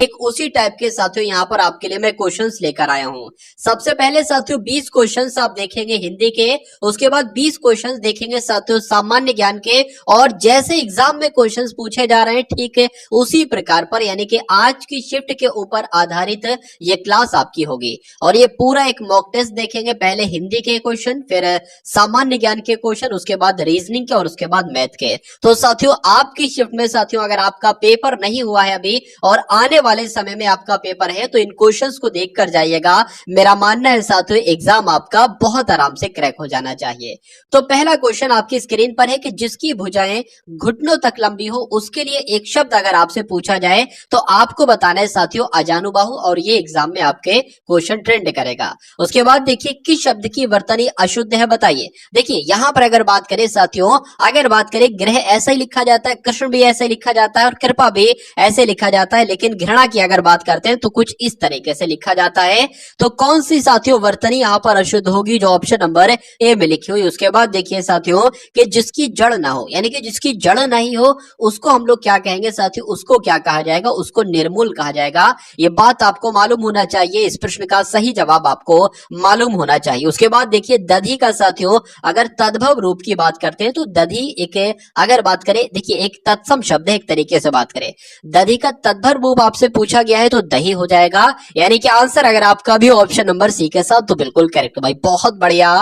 एक उसी टाइप के साथियों यहाँ पर आपके लिए मैं क्वेश्चंस लेकर आया हूँ। सबसे पहले साथियों 20 क्वेश्चंस आप देखेंगे हिंदी के, उसके बाद 20 क्वेश्चंस देखेंगे साथियों सामान्य ज्ञान के, और जैसे एग्जाम में क्वेश्चंस पूछे जा रहे हैं ठीक है उसी प्रकार पर, यानी कि आज की शिफ्ट के ऊपर आधारित ये क्लास आपकी होगी। और ये पूरा एक मॉक टेस्ट देखेंगे, पहले हिंदी के क्वेश्चन, फिर सामान्य ज्ञान के क्वेश्चन, उसके बाद रीजनिंग के और उसके बाद मैथ के। तो साथियों आपकी शिफ्ट में साथियों अगर आपका पेपर नहीं हुआ है अभी और आने वाले समय में आपका पेपर है तो इन क्वेश्चंस को देखकर जाइएगा। मेरा मानना है साथियों एग्जाम आपका बहुत आराम से क्रैक हो जाना चाहिए। तो पहला क्वेश्चन आपकी स्क्रीन पर है कि जिसकी भुजाएं घुटनों तक लंबी हो उसके लिए एक शब्द अगर आपसे पूछा जाए तो आपको बताना है साथियों अजानुबाहु, और ये एग्जाम में आपके क्वेश्चन ट्रेंड करेगा। उसके बाद देखिए किस शब्द की वर्तनी अशुद्ध है बताइए। देखिए यहां पर अगर बात करें साथियों, अगर बात करें ग्रह ऐसा ही लिखा जाता है, कृष्ण भी ऐसे लिखा जाता है और कृपा भी ऐसे लिखा जाता है, लेकिन घृणा की अगर बात करते हैं तो कुछ इस तरीके से लिखा जाता है। तो कौन सी साथियों वर्तनी यहां पर अशुद्ध होगी, जो ऑप्शन नंबर ए में लिखी हुई। उसके बाद देखिए साथियों कि जिसकी जड़ ना हो, यानी कि जिसकी जड़ नहीं हो उसको हम लोग क्या कहेंगे साथियों, उसको क्या कहा जाएगा, उसको निर्मूल कहा जाएगा। ये बात आपको मालूम होना चाहिए, इस प्रश्न का सही जवाब आपको मालूम होना चाहिए। उसके बाद देखिए दधी का साथियों अगर तद्भव रूप की बात करते हैं तो दधी एक, अगर बात करें देखिए एक तत्सम शब्द है, एक तरीके से बात करें दधी का तद्भव रूप आपसे पूछा गया है तो दही हो जाएगा, यानी कि आंसर अगर आपका भी ऑप्शन नंबर सी के साथ तो बिल्कुल करेक्ट भाई, बहुत बढ़िया,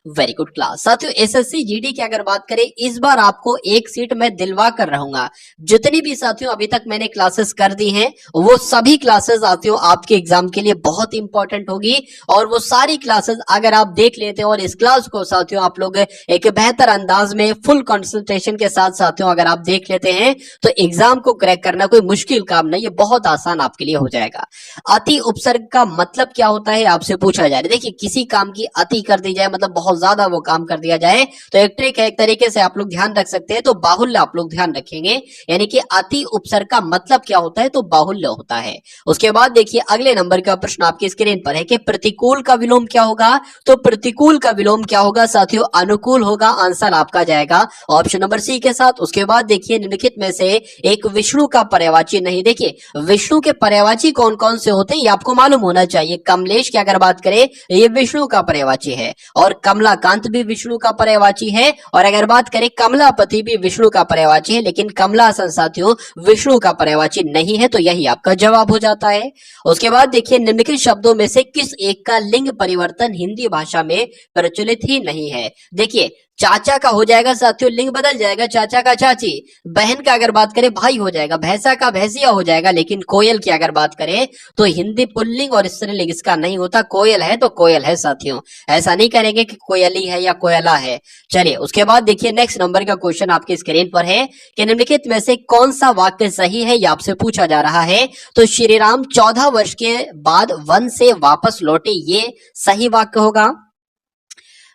वेरी गुड क्लास। साथियों एसएससी जीडी की अगर बात करें इस बार आपको एक सीट मैं दिलवा कर रहूंगा। जितनी भी साथियों अभी तक मैंने क्लासेस कर दी हैं वो सभी क्लासेस साथियों आपके एग्जाम के लिए बहुत इंपॉर्टेंट होगी, और वो सारी क्लासेस अगर आप देख लेते हैं और इस क्लास को साथियों आप लोग एक बेहतर अंदाज में फुल कंसंट्रेशन के साथ साथियों अगर आप देख लेते हैं तो एग्जाम को क्रैक करना कोई मुश्किल काम नहीं है, बहुत आसान आपके लिए हो जाएगा। अति उपसर्ग का मतलब क्या होता है आपसे पूछा जा रहा है। देखिए किसी काम की अति कर दी जाए, मतलब बहुत ज्यादा वो काम कर दिया जाए, तो एक ट्रिक है, एक तरीके से आप लोग ध्यान रख सकते हैं, तो बाहुल्य आप लोग ध्यान रखेंगे, यानी कि अति उपसर्ग का मतलब क्या होता है, तो बाहुल्य होता है। उसके बाद देखिए अगले नंबर का प्रश्न आपकी स्क्रीन पर है कि प्रतिकूल का विलोम क्या होगा, तो प्रतिकूल का विलोम क्या होगा साथियों, अनुकूल होगा। आंसर आपका जाएगा ऑप्शन नंबर सी के साथ। उसके बाद देखिए निम्नलिखित में से एक विष्णु का पर्यायवाची नहीं, देखिए विष्णु के पर्यायवाची कौन कौन से होते हैं ये आपको मालूम होना चाहिए। कमलेश की अगर बात करें ये विष्णु का पर्यायवाची है, और कमलाकांत भी विष्णु का पर्यायवाची है, और अगर बात करें कमलापति भी विष्णु का पर्यायवाची है, लेकिन कमलासन साथियों विष्णु का पर्यायवाची नहीं है, तो यही आपका जवाब हो जाता है। उसके बाद देखिए निम्नलिखित शब्दों में से किस एक का लिंग परिवर्तन हिंदी भाषा में प्रचलित ही नहीं है। देखिए चाचा का हो जाएगा साथियों, लिंग बदल जाएगा, चाचा का चाची, बहन का अगर बात करें भाई हो जाएगा, भैंसा का भैंसिया हो जाएगा, लेकिन कोयल की अगर बात करें तो हिंदी पुल्लिंग और स्त्रीलिंग इसका नहीं होता, कोयल है तो कोयल है साथियों, ऐसा नहीं करेंगे कि कोयली है या कोयला है। चलिए उसके बाद देखिए नेक्स्ट नंबर का क्वेश्चन आपकी स्क्रीन पर है कि निम्नलिखित में से कौन सा वाक्य सही है, ये आपसे पूछा जा रहा है। तो श्री राम 14 वर्ष के बाद वन से वापस लौटे, ये सही वाक्य होगा,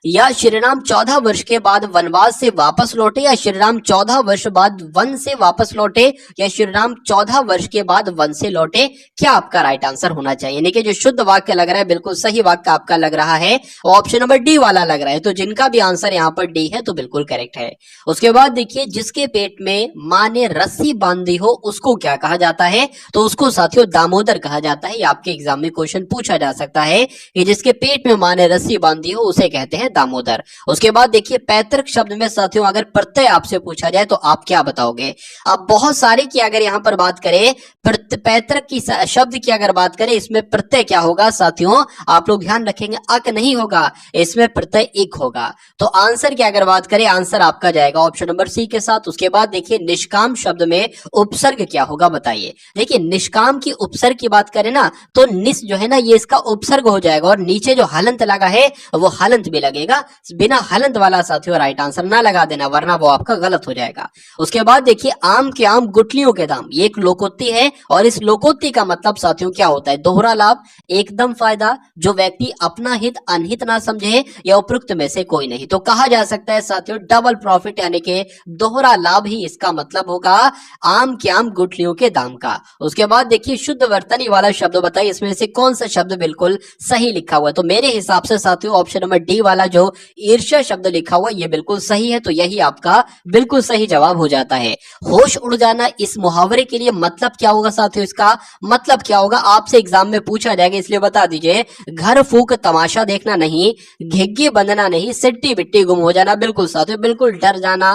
या श्रीराम 14 वर्ष के बाद वनवास से वापस लौटे, या श्रीराम 14 वर्ष बाद वन से वापस लौटे, या श्रीराम 14 वर्ष के बाद वन से लौटे, क्या आपका राइट आंसर होना चाहिए। यानी कि जो शुद्ध वाक्य लग रहा है बिल्कुल सही वाक्य आपका लग रहा है, ऑप्शन नंबर डी वाला लग रहा है, तो जिनका भी आंसर यहाँ पर डी है तो बिल्कुल करेक्ट है। उसके बाद देखिए जिसके पेट में माँ ने रस्सी बांधी हो उसको क्या कहा जाता है, तो उसको साथियों दामोदर कहा जाता है। ये आपके एग्जाम में क्वेश्चन पूछा जा सकता है कि जिसके पेट में माँ ने रस्सी बांधी हो उसे कहते हैं दामोदर। उसके बाद देखिए पैतृक शब्द में साथियों अगर प्रत्यय आपसे पूछा जाए तो आप क्या बताओगे। अब बहुत सारे की अगर यहां पर बात करें पैतृक की शब्द की अगर बात करें इसमें प्रत्यय क्या होगा साथियों, आप लोग ध्यान रखेंगे अक नहीं होगा, इसमें प्रत्यय इक होगा। तो आंसर की अगर बात करें आंसर आपका जाएगा ऑप्शन नंबर सी के साथ। उसके बाद देखिए निष्काम शब्द में उपसर्ग क्या होगा बताइए। देखिए निष्काम की उपसर्ग की बात करें ना तो निस जो है ना ये इसका उपसर्ग हो जाएगा, और नीचे जो हलंत लगा है वो हलंत भी लगेगा, बिना हलंत वाला साथियों राइट आंसर ना लगा देना वरना वो आपका गलत हो जाएगा। उसके बाद देखिए आम के आम गुठलियों के दाम, ये एक लोकोक्ति है, और इस लोकोक्ति का मतलब साथियों क्या होता है, दोहरा लाभ, एकदम फायदा, जो व्यक्ति अपना हित अनहित ना समझे, या उपयुक्त में से कोई नहीं। तो कहा जा सकता है साथियों डबल प्रॉफिट यानी कि दोहरा लाभ ही इसका मतलब होगा आम के आम गुठलियों के दाम का। उसके बाद देखिए शुद्ध वर्तनी वाला शब्द बताइए, इसमें से कौन सा शब्द बिल्कुल सही लिखा हुआ है। तो मेरे हिसाब से साथियों ऑप्शन नंबर डी वाला वाला जो ईर्ष्या शब्द लिखा हुआ ये बिल्कुल सही है, तो यही आपका बिल्कुल सही जवाब हो जाता है। होश उड़ जाना इस मुहावरे के लिए मतलब क्या होगा साथियों, इसका मतलब क्या होगा आपसे एग्जाम में पूछा जाएगा, इसलिए बता दीजिए। घर फूक तमाशा देखना नहीं, घिग्गी बंधना नहीं, सिट्टी बिट्टी गुम हो जाना। बिल्कुल साथियों, बिल्कुल डर जाना,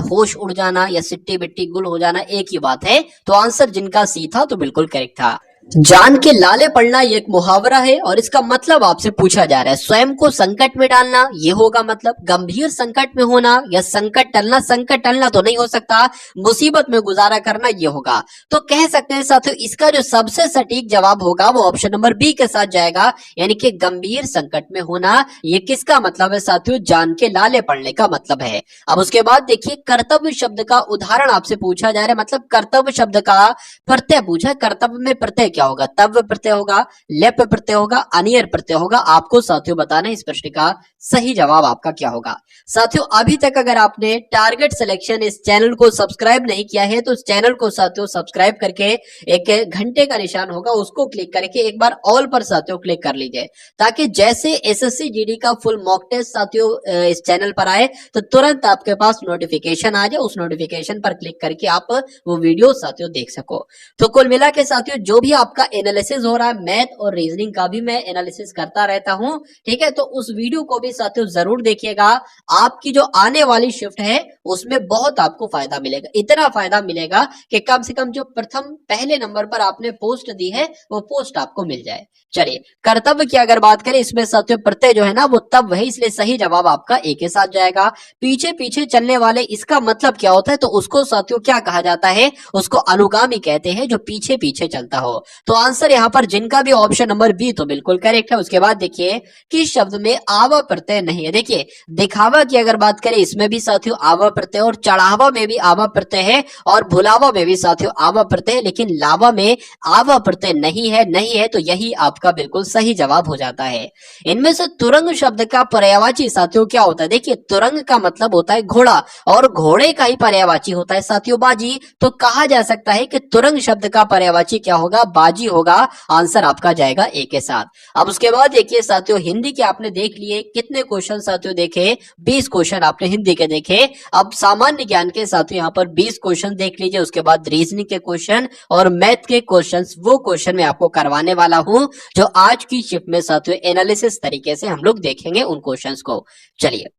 होश उड़ जाना या सिट्टी बिट्टी गुल हो जाना एक ही बात है। तो आंसर जिनका सी था तो बिल्कुल करेक्ट था। जान के लाले पड़ना ये एक मुहावरा है और इसका मतलब आपसे पूछा जा रहा है स्वयं को संकट में डालना, ये होगा मतलब गंभीर संकट में होना या संकट टलना। संकट टलना तो नहीं हो सकता, मुसीबत में गुजारा करना ये होगा। तो कह सकते हैं साथियों इसका जो सबसे सटीक जवाब होगा वो ऑप्शन नंबर बी के साथ जाएगा, यानी कि गंभीर संकट में होना। ये किसका मतलब है साथियों, जान के लाले पड़ने का मतलब है। अब उसके बाद देखिए कर्तव्य शब्द का उदाहरण आपसे पूछा जा रहा है, मतलब कर्तव्य शब्द का प्रत्यय पूछा है। कर्तव्य में प्रत्यय क्या होगा, तव्य प्रत्यय होगा, लेप प्रत्यय होगा, अनियर प्रत्यय होगा। आपको साथियों बताना है इस प्रश्न का सही जवाब आपका क्या होगा। साथियों अभी तक अगर आपने टारगेट सिलेक्शन इस चैनल को सब्सक्राइब नहीं किया है तो इस चैनल को साथियों सब्सक्राइब करके एक घंटे का निशान होगा उसको क्लिक करके एक बार ऑल पर साथियों क्लिक कर लीजिए, ताकि जैसे एसएससी जीडी का फुल मॉक टेस्ट साथियों इस चैनल पर आए तो तुरंत आपके पास नोटिफिकेशन आ जाए। उस नोटिफिकेशन पर क्लिक करके आप वो वीडियो साथियों देख सको। तो कुल मिला के साथियों जो भी आपका एनालिसिस हो रहा है मैथ और रीजनिंग का भी मैं एनालिसिस करता रहता हूं, ठीक है। तो उस वीडियो को भी साथियों जरूर देखिएगा। आपकी जो आने वाली शिफ्ट है उसमें बहुत आपको फायदा मिलेगा, इतना फायदा मिलेगा कि कम से कम जो प्रथम पहले नंबर पर आपने पोस्ट दी है वो पोस्ट आपको मिल जाए। चलिए कर्तव्य की अगर बात करें इसमें साथियों प्रत्यय जो है ना वो तब वही, इसलिए सही जवाब आपका ए के साथ जाएगा। पीछे पीछे चलने वाले इसका मतलब क्या होता है, तो उसको साथियों क्या कहा जाता है, उसको अनुगामी कहते हैं जो पीछे पीछे चलता हो। तो आंसर यहाँ पर जिनका भी ऑप्शन नंबर बी तो बिल्कुल करेक्ट है। उसके बाद देखिए किस शब्द में आवा प्रत्यय नहीं है। देखिए दिखावा की अगर बात करें इसमें भी साथियों आवा प्रत्यय, और चढ़ावा में भी आवा प्रत्यय है, और भुलावा में भी साथियों आवा प्रत्यय है, लेकिन लावा में आवा प्रत्यय नहीं है तो यही आपका बिल्कुल सही जवाब हो जाता है। इनमें से तुरंग शब्द का पर्यायवाची साथियों क्या होता है। देखिए तुरंग का मतलब होता है घोड़ा, और घोड़े का ही पर्यायवाची होता है साथियों बाजी। तो कहा जा सकता है कि तुरंग शब्द का पर्यायवाची क्या होगा, बाजी होगा। आंसर आपका जाएगा ए के साथ। अब उसके बाद देखिए साथियों हिंदी के आपने देख लिए कितने क्वेश्चन साथियों देखे, 20 क्वेश्चन आपने हिंदी के देखे। अब सामान्य ज्ञान के साथियों यहाँ पर 20 क्वेश्चन देख लीजिए। उसके बाद रीजनिंग के क्वेश्चन और मैथ के क्वेश्चन, वो क्वेश्चन मैं आपको करवाने वाला हूं जो आज की शिफ्ट में साथियों एनालिसिस तरीके से हम लोग देखेंगे उन क्वेश्चंस को। चलिए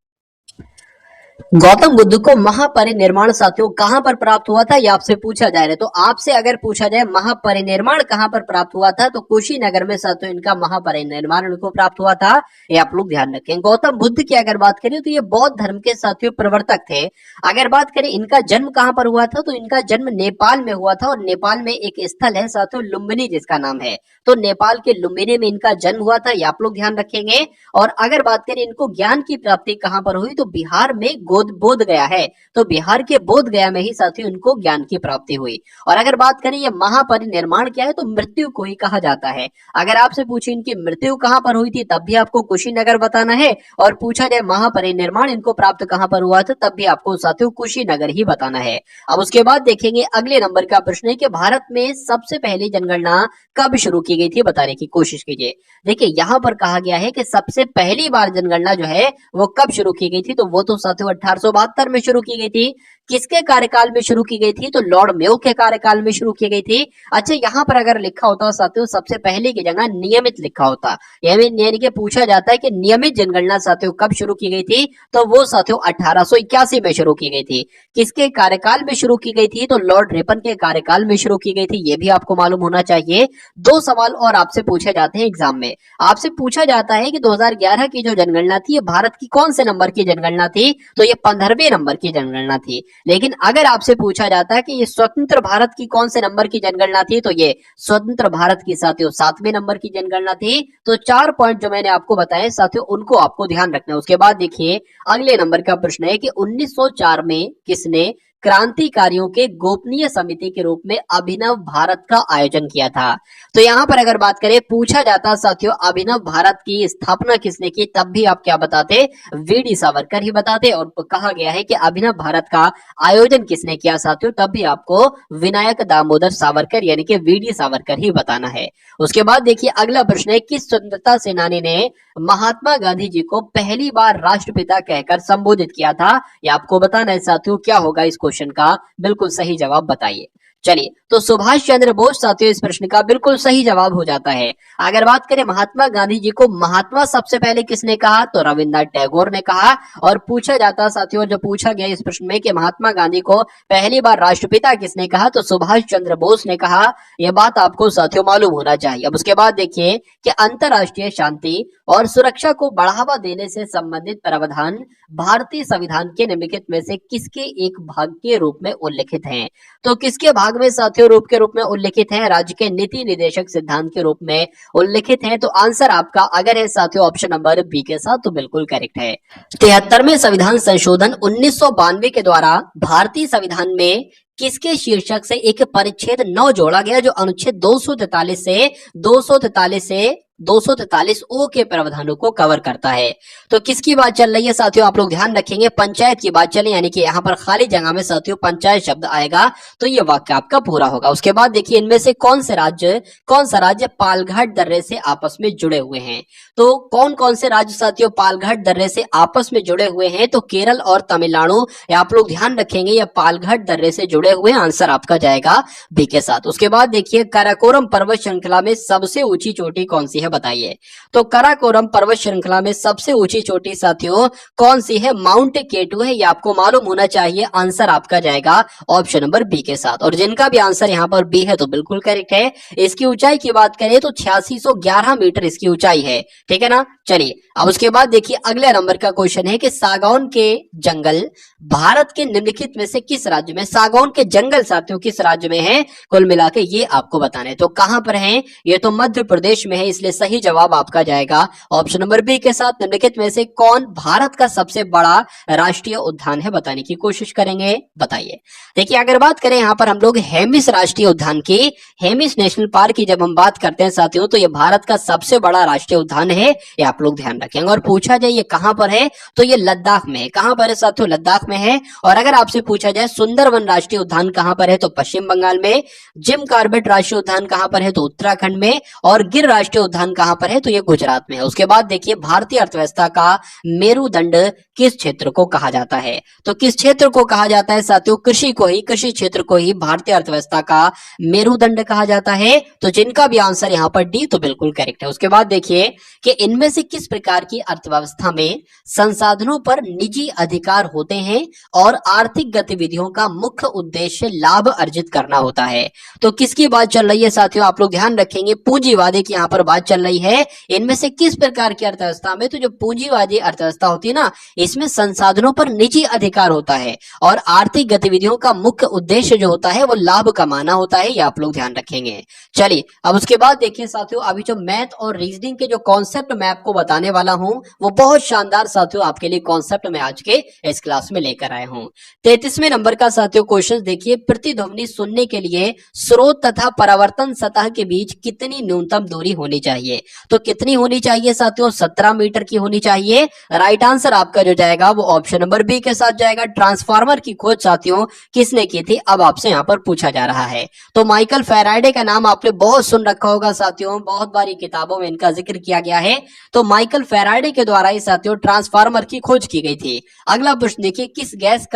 गौतम बुद्ध को महापरिनिर्वाण साथियों कहां पर प्राप्त हुआ था, ये आपसे पूछा जा रहा है। तो आपसे अगर पूछा जाए महापरिनिर्वाण कहां पर प्राप्त हुआ था, तो कुशीनगर में साथियों इनका महापरिनिर्वाण इनको प्राप्त हुआ था। ये आप लोग ध्यान रखें। गौतम बुद्ध की अगर बात करें तो ये बौद्ध धर्म के साथियों प्रवर्तक थे। अगर बात करें इनका जन्म कहां पर हुआ था, तो इनका जन्म नेपाल में हुआ था, और नेपाल में एक स्थल है साथियों लुम्बिनी जिसका नाम है। तो नेपाल के लुम्बिनी में इनका जन्म हुआ था, ये आप लोग ध्यान रखेंगे। और अगर बात करें इनको ज्ञान की प्राप्ति कहां पर हुई, तो बिहार में बोध गया है। तो बिहार के बोध गया में ही साथियों उनको ज्ञान की प्राप्ति हुई। और अगर बात करें ये महापरिनिर्वाण क्या है, तो मृत्यु को ही कहा जाता है। अगर आपसे पूछे इनकी मृत्यु कहां पर हुई थी तब भी आपको कुशीनगर बताना है, और पूछा जाए महापरिनिर्वाण इनको प्राप्त कहां पर हुआ था तब भी आपको साथियों कुशीनगर ही बताना है। अब उसके बाद देखेंगे अगले नंबर का प्रश्न है कि भारत में सबसे पहली जनगणना कब शुरू की गई थी, बताने की कोशिश कीजिए। देखिए यहाँ पर कहा गया है कि सबसे पहली बार जनगणना जो है वो कब शुरू की गई थी, तो वो तो साथियों 1872 में शुरू की गई थी। किसके कार्यकाल में शुरू की गई थी, तो लॉर्ड मेयो के कार्यकाल में शुरू की गई थी। अच्छा यहाँ पर अगर लिखा होता साथियों सबसे पहले की जगह नियमित लिखा होता, यानी कि पूछा जाता है कि नियमित जनगणना साथियों कब शुरू की गई थी, तो वो साथियों 1881 में शुरू की गई थी। किसके कार्यकाल में शुरू की गई थी, तो लॉर्ड रिपन के कार्यकाल में शुरू की गई थी। ये भी आपको मालूम होना चाहिए। 2 सवाल और आपसे पूछे जाते हैं एग्जाम में। आपसे पूछा जाता है कि 2011 की जो जनगणना थी ये भारत की कौन से नंबर की जनगणना थी, तो ये 15वें नंबर की जनगणना थी। लेकिन अगर आपसे पूछा जाता है कि ये स्वतंत्र भारत की कौन से नंबर की जनगणना थी, तो ये स्वतंत्र भारत की साथियों 7वें नंबर की जनगणना थी। तो 4 पॉइंट जो मैंने आपको बताए साथियों उनको आपको ध्यान रखना है। उसके बाद देखिए अगले नंबर का प्रश्न है कि 1904 में किसने क्रांतिकारियों के गोपनीय समिति के रूप में अभिनव भारत का आयोजन किया था। तो यहाँ पर अगर बात करें, पूछा जाता साथियों अभिनव भारत की स्थापना किसने की, तब भी आप क्या बताते, वीडी सावरकर ही बताते। और कहा गया है कि अभिनव भारत का आयोजन किसने किया साथियों, तब भी आपको विनायक दामोदर सावरकर यानी कि वीडी सावरकर ही बताना है। उसके बाद देखिए अगला प्रश्न है, किस स्वतंत्रता सेनानी ने महात्मा गांधी जी को पहली बार राष्ट्रपिता कहकर संबोधित किया था? ये आपको बताना है साथियों। क्या होगा इस क्वेश्चन का बिल्कुल सही जवाब बताइए। चलिए, तो सुभाष चंद्र बोस साथियों इस प्रश्न का बिल्कुल सही जवाब हो जाता है। अगर बात करें महात्मा गांधी जी को महात्मा सबसे पहले किसने कहा, तो रविन्द्रनाथ टैगोर ने कहा। और पूछा जाता साथियों, जो पूछा गया इस प्रश्न में कि महात्मा गांधी को पहली बार राष्ट्रपिता किसने कहा, तो सुभाष चंद्र बोस ने कहा। यह बात आपको साथियों मालूम होना चाहिए। अब उसके बाद देखिए कि अंतरराष्ट्रीय शांति और सुरक्षा को बढ़ावा देने से संबंधित प्रावधान भारतीय संविधान के निम्नलिखित में से किसके एक भाग के रूप में उल्लिखित हैं? तो किसके भाग में साथियों रूप के रूप में उल्लिखित है? राज्य के नीति निर्देशक सिद्धांत के रूप में उल्लिखित है। तो आंसर आपका अगर है साथियों ऑप्शन नंबर बी के साथ, तो बिल्कुल करेक्ट है। 73वें संविधान संशोधन 1992 के द्वारा भारतीय संविधान में किसके शीर्षक से एक परिच्छेद 9 जोड़ा गया, जो अनुच्छेद 243 ओ के प्रावधानों को कवर करता है? तो किसकी बात चल रही है साथियों, आप लोग ध्यान रखेंगे, पंचायत की बात चले, यानी कि यहाँ पर खाली जगह में साथियों पंचायत शब्द आएगा तो ये वाक्य आपका पूरा होगा। उसके बाद देखिए इनमें से कौन सा राज्य पालघाट दर्रे से आपस में जुड़े हुए हैं? तो कौन कौन से राज्य साथियों पालघाट दर्रे से आपस में जुड़े हुए हैं? तो केरल और तमिलनाडु, आप लोग ध्यान रखेंगे, ये पालघाट दर्रे से जुड़े हुए। आंसर आपका जाएगा बी के साथ। उसके बाद देखिए काराकोरम पर्वत श्रृंखला में सबसे ऊंची चोटी कौन सी है, बताइए। तो काराकोरम पर्वत श्रृंखला में सबसे ऊंची चोटी साथियों कौन सी है? माउंट केटू है, ये आपको मालूम होना चाहिए। आंसर आपका जाएगा ऑप्शन नंबर बी के साथ। और जिनका भी आंसर यहाँ पर बी है तो बिल्कुल करेक्ट है। इसकी ऊंचाई की बात करें तो 8611 मीटर इसकी ऊंचाई है, ठीक है ना। चलिए अब उसके बाद देखिए अगले नंबर का क्वेश्चन है कि सागौन के जंगल भारत के निम्नलिखित में से किस राज्य में, सागौन के जंगल साथियों किस राज्य में है? कुल मिला के ये आपको बताने। तो कहां पर है? ये तो मध्य प्रदेश में है, इसलिए सही जवाब आपका जाएगा ऑप्शन नंबर बी के साथ। निम्नलिखित में से कौन भारत का सबसे बड़ा राष्ट्रीय उद्यान है, बताने की कोशिश करेंगे, बताइए। देखिए अगर बात करें यहाँ पर हम लोग हेमिस राष्ट्रीय उद्यान की, हेमिस नेशनल पार्क की जब हम बात करते हैं साथियों, तो ये भारत का सबसे बड़ा राष्ट्रीय उद्यान है, ये आप लोग ध्यान रखेंगे। और पूछा जाए ये कहां पर है, तो ये लद्दाख में है। कहां पर है साथियों? लद्दाख में है। और अगर आपसे पूछा जाए सुंदरवन राष्ट्रीय उद्यान कहां पर है, तो पश्चिम बंगाल में। जिम कॉर्बेट राष्ट्रीय उद्यान कहां पर है, तो उत्तराखंड में। और गिर राष्ट्रीय उद्यान कहां पर है, तो ये गुजरात में है। उसके बाद देखिए भारतीय अर्थव्यवस्था का मेरुदंड किस क्षेत्र को कहा जाता है? तो किस क्षेत्र को कहा जाता है साथियों? कृषि क्षेत्र को ही भारतीय अर्थव्यवस्था का मेरुदंड कहा जाता है। तो जिनका भी आंसर यहाँ पर डी तो बिल्कुल करेक्ट है। उसके बाद देखिए कि इनमें से किस प्रकार की अर्थव्यवस्था में संसाधनों पर निजी अधिकार होते हैं और आर्थिक गतिविधियों का मुख्य उद्देश्य लाभ अर्जित करना होता है? तो किसकी बात चल रही है साथियों, आप लोग ध्यान रखेंगे, पूंजीवादी की यहाँ पर बात चल रही है। इनमें से किस प्रकार की अर्थव्यवस्था में, तो जो पूंजीवादी अर्थव्यवस्था होती है ना, इसमें संसाधनों पर निजी अधिकार होता है और आर्थिक गतिविधियों का मुख्य उद्देश्य जो होता है वो लाभ कमाना होता है, ये आप लोग ध्यान रखेंगे। चलिए अब उसके बाद देखिए साथियों, अभी जो मैथ और रीजनिंग के जो कॉन्सेप्ट मैं आपको बताने वाला हूं वो बहुत शानदार साथियों आपके लिए कॉन्सेप्ट मैं आज के इस क्लास में लेकर आया हूं। 33वें नंबर का साथियों क्वेश्चन देखिए, प्रतिध्वनि सुनने के लिए स्रोत तथा परावर्तन सतह के बीच कितनी न्यूनतम दूरी होनी चाहिए? तो कितनी होनी चाहिए साथियों? 17 मीटर की होनी चाहिए। राइट आंसर आपका जो जाएगा वो ऑप्शन नंबर बी के साथ जाएगा। ट्रांसफार्मर की खोज साथियों किसने की थी, अब आपसे यहाँ पर पूछा जा रहा है। तो माइकल फैराडे का नाम आपने बहुत सुन रखा होगा साथियों, बहुत बारी किताबों में इनका जिक्र किया गया है। तो माइकल फैराडे के द्वारा ही साथियों ट्रांसफार्मर की खोज की गई थी। अगला प्रश्न देखिए, किस गैस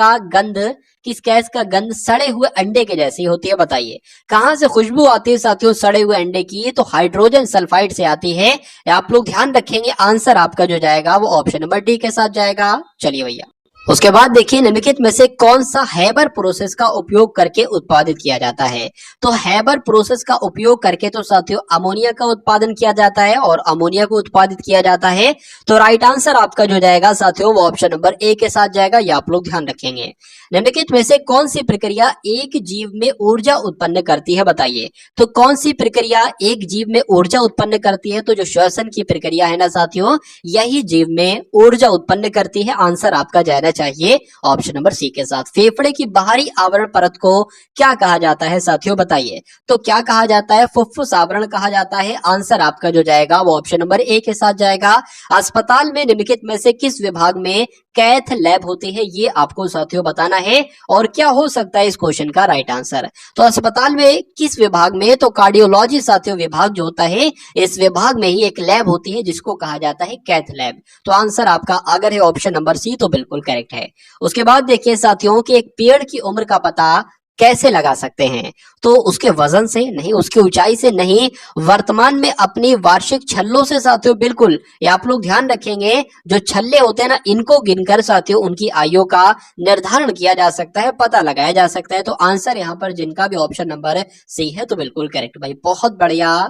का गंध सड़े हुए अंडे के जैसी होती है, बताइए। कहां से खुशबू आती है साथियों सड़े हुए अंडे की? तो हाइड्रोजन सल्फाइड से आती है, आप लोग ध्यान रखेंगे। आंसर आपका जो जाएगा वो ऑप्शन नंबर डी के साथ जाएगा। चलिए भैया उसके बाद देखिए निम्नलिखित में से कौन सा हैबर प्रोसेस का उपयोग करके उत्पादित किया जाता है? तो हैबर प्रोसेस का उपयोग करके तो साथियों अमोनिया का उत्पादन किया जाता है और अमोनिया को उत्पादित किया जाता है। तो राइट आंसर आपका जो जाएगा साथियों वो ऑप्शन नंबर ए के साथ जाएगा, ये आप लोग ध्यान रखेंगे। निम्नलिखित में से कौन सी प्रक्रिया एक जीव में ऊर्जा उत्पन्न करती है, बताइए। तो कौन सी प्रक्रिया एक जीव में ऊर्जा उत्पन्न करती है? तो जो श्वसन की प्रक्रिया है ना साथियों, यही जीव में ऊर्जा उत्पन्न करती है। आंसर आपका जाएगा चाहिए ऑप्शन नंबर सी के साथ। फेफड़े की बाहरी आवरण परत को क्या कहा जाता है साथियों, बताइए। तो क्या कहा जाता है, फुफ्फुस आवरण कहा जाता है। आंसर आपका जो जाएगा वो ऑप्शन नंबर ए के साथ जाएगा। अस्पताल में निम्नलिखित में से किस विभाग में कैथ लैब होती है, ये आपको साथियों बताना है। और क्या हो सकता है इस क्वेश्चन का राइट आंसर। तो अस्पताल में किस विभाग में, तो कार्डियोलॉजी साथियों विभाग जो होता है, इस विभाग में ही एक लैब होती है जिसको कहा जाता है कैथ लैब। तो आंसर आपका अगर है ऑप्शन नंबर सी तो बिल्कुल करेक्ट है। उसके बाद देखिए साथियों कि एक पेड़ की उम्र का पता कैसे लगा सकते हैं, तो उसके वजन से नहीं, उसकी ऊंचाई से नहीं, वर्तमान में अपनी वार्षिक छल्लों से साथियों। बिल्कुल, ये आप लोग ध्यान रखेंगे, जो छल्ले होते हैं ना, इनको गिनकर साथियों उनकी आयु का निर्धारण किया जा सकता है, पता लगाया जा सकता है। तो आंसर यहाँ पर जिनका भी ऑप्शन नंबर सी है तो बिल्कुल करेक्ट भाई, बहुत बढ़िया,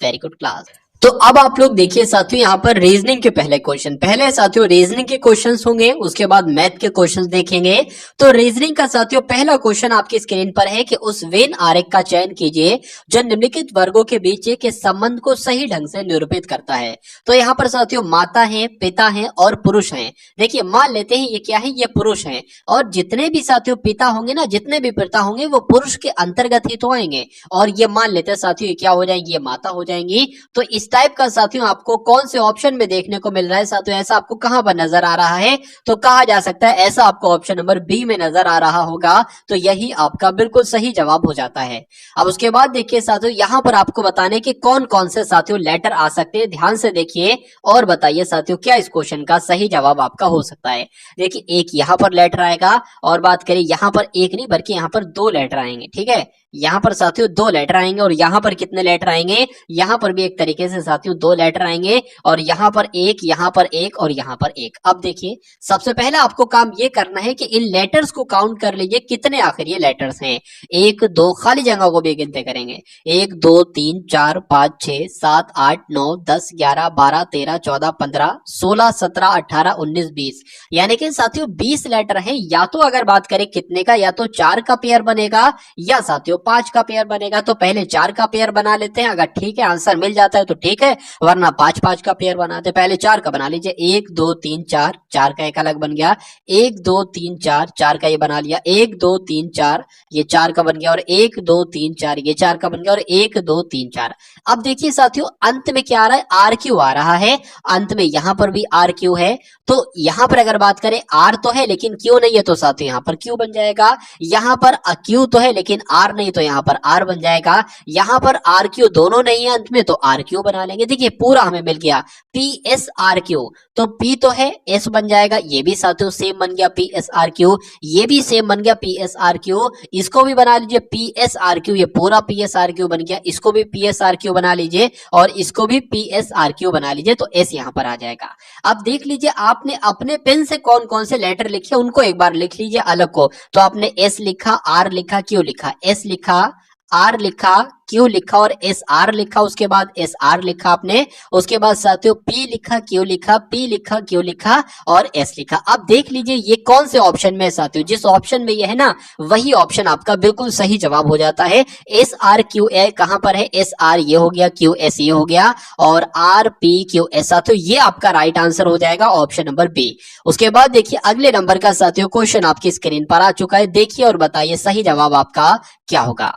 वेरी गुड क्लास। तो अब आप लोग देखिए साथियों यहाँ पर रीजनिंग के पहले क्वेश्चन, पहले साथियों रीजनिंग के क्वेश्चंस होंगे, उसके बाद मैथ के क्वेश्चंस देखेंगे। तो रीजनिंग का साथियों पहला क्वेश्चन आपकी स्क्रीन पर है कि उस वेन आरेख का चयन कीजिए जो निम्नलिखित वर्गों के बीच के संबंध को सही ढंग से निरूपित करता है। तो यहाँ पर साथियों माता है, पिता है और पुरुष है। देखिए मान लेते हैं ये क्या है, ये पुरुष है, और जितने भी साथियों पिता होंगे ना, जितने भी पिता होंगे वो पुरुष के अंतर्गत ही तो आएंगे। और ये मान लेते हैं साथियों ये क्या हो जाएंगी, ये माता हो जाएंगी। तो इस टाइप का साथियों आपको कौन से ऑप्शन में देखने को मिल रहा है साथियों, ऐसा आपको कहां पर नजर आ रहा है, तो कहा जा सकता है ऐसा आपको ऑप्शन नंबर बी में नजर आ रहा होगा। तो यही आपका बिल्कुल सही जवाब हो जाता है। अब उसके बाद देखिए साथियों यहां पर आपको बताने कि कौन कौन से साथियों लेटर आ सकते हैं, ध्यान से देखिए और बताइए साथियों क्या इस क्वेश्चन का सही जवाब आपका हो सकता है। देखिए एक यहां पर लेटर आएगा, और बात करें यहां पर एक नहीं बल्कि यहां पर दो लेटर आएंगे, ठीक है। यहां पर साथियों दो लेटर आएंगे, और यहां पर कितने लेटर आएंगे, यहां पर भी एक तरीके से साथियों दो लेटर आएंगे, और यहां पर एक, यहां पर एक और यहां पर एक। अब देखिए सबसे पहले आपको काम ये करना है कि इन लेटर्स को काउंट कर लीजिए कितने आखिर ये लेटर्स हैं। एक दो, खाली जगह को भी गिनते करेंगे, 1 2 3 4 5 6 7 8 9 10 11 12 13 14 15 16 17 18 19 20, यानी कि साथियों 20 लेटर हैं। या तो अगर बात करें कितने का, या तो 4 का पेयर बनेगा या साथियों 5 का पेयर बनेगा। तो पहले 4 का पेयर बना लेते हैं, अगर ठीक है आंसर मिल जाता है तो ठीक है, वरना 5 का पेयर बनाते हैं। पहले 4 का बना लीजिए, 1 2 3 4, 4 का एक अलग बन गया, 1 2 3 4, 4 का ये बना लिया, 1 2 3 4 ये 4 का बन गया, और 1 2 3 4 ये 4 का बन गया, और 1 2 3 4। अब देखिए साथियों अंत में क्या आ रहा है, आर क्यू आ रहा है, अंत में यहां पर भी आर क्यू है। तो यहां पर अगर बात करें आर तो है लेकिन क्यू नहीं है, तो साथियों यहां पर क्यू बन जाएगा। यहां पर क्यू तो है लेकिन आर नहीं, तो यहां पर आर बन जाएगा। यहां पर आर क्यू दोनों नहीं है अंत में, तो आर क्यू बना लेंगे। देखिए पूरा हमें मिल गया पी एस आर क्यू, तो पी तो है, एस बन जाएगा, ये भी साथियों सेम बन गया पी एस आर क्यू, ये भी सेम बन गया पी एस आर क्यू। इसको भी बना लीजिए पी एस आर क्यू, ये पूरा पी एस आर क्यू बन गया, इसको भी पी एस आर क्यू बना लीजिए, और इसको भी पी एस आर क्यू बना लीजिए, तो एस यहां पर आ जाएगा। अब देख लीजिए आपने अपने पेन से कौन कौन से लेटर लिखे उनको एक बार लिख लीजिए अलग को। तो आपने एस लिखा, आर लिखा, क्यू लिखा, एस लिखा, आर लिखा, क्यू लिखा और एस आर लिखा, उसके बाद एस आर लिखा आपने, उसके बाद साथियों पी लिखा, क्यू लिखा, पी लिखा, क्यू लिखा और एस लिखा। अब देख लीजिए ये कौन से ऑप्शन में है साथियों, जिस ऑप्शन में ये है ना वही ऑप्शन आपका बिल्कुल सही जवाब हो जाता है। एस आर क्यू ए कहां पर है, एस आर ये हो गया, क्यू एस ये हो गया, और आर पी क्यू एस, साथियों ये आपका राइट आंसर हो जाएगा ऑप्शन नंबर बी। उसके बाद देखिए अगले नंबर का साथियों क्वेश्चन आपकी स्क्रीन पर आ चुका है, देखिए और बताइए सही जवाब आपका क्या होगा।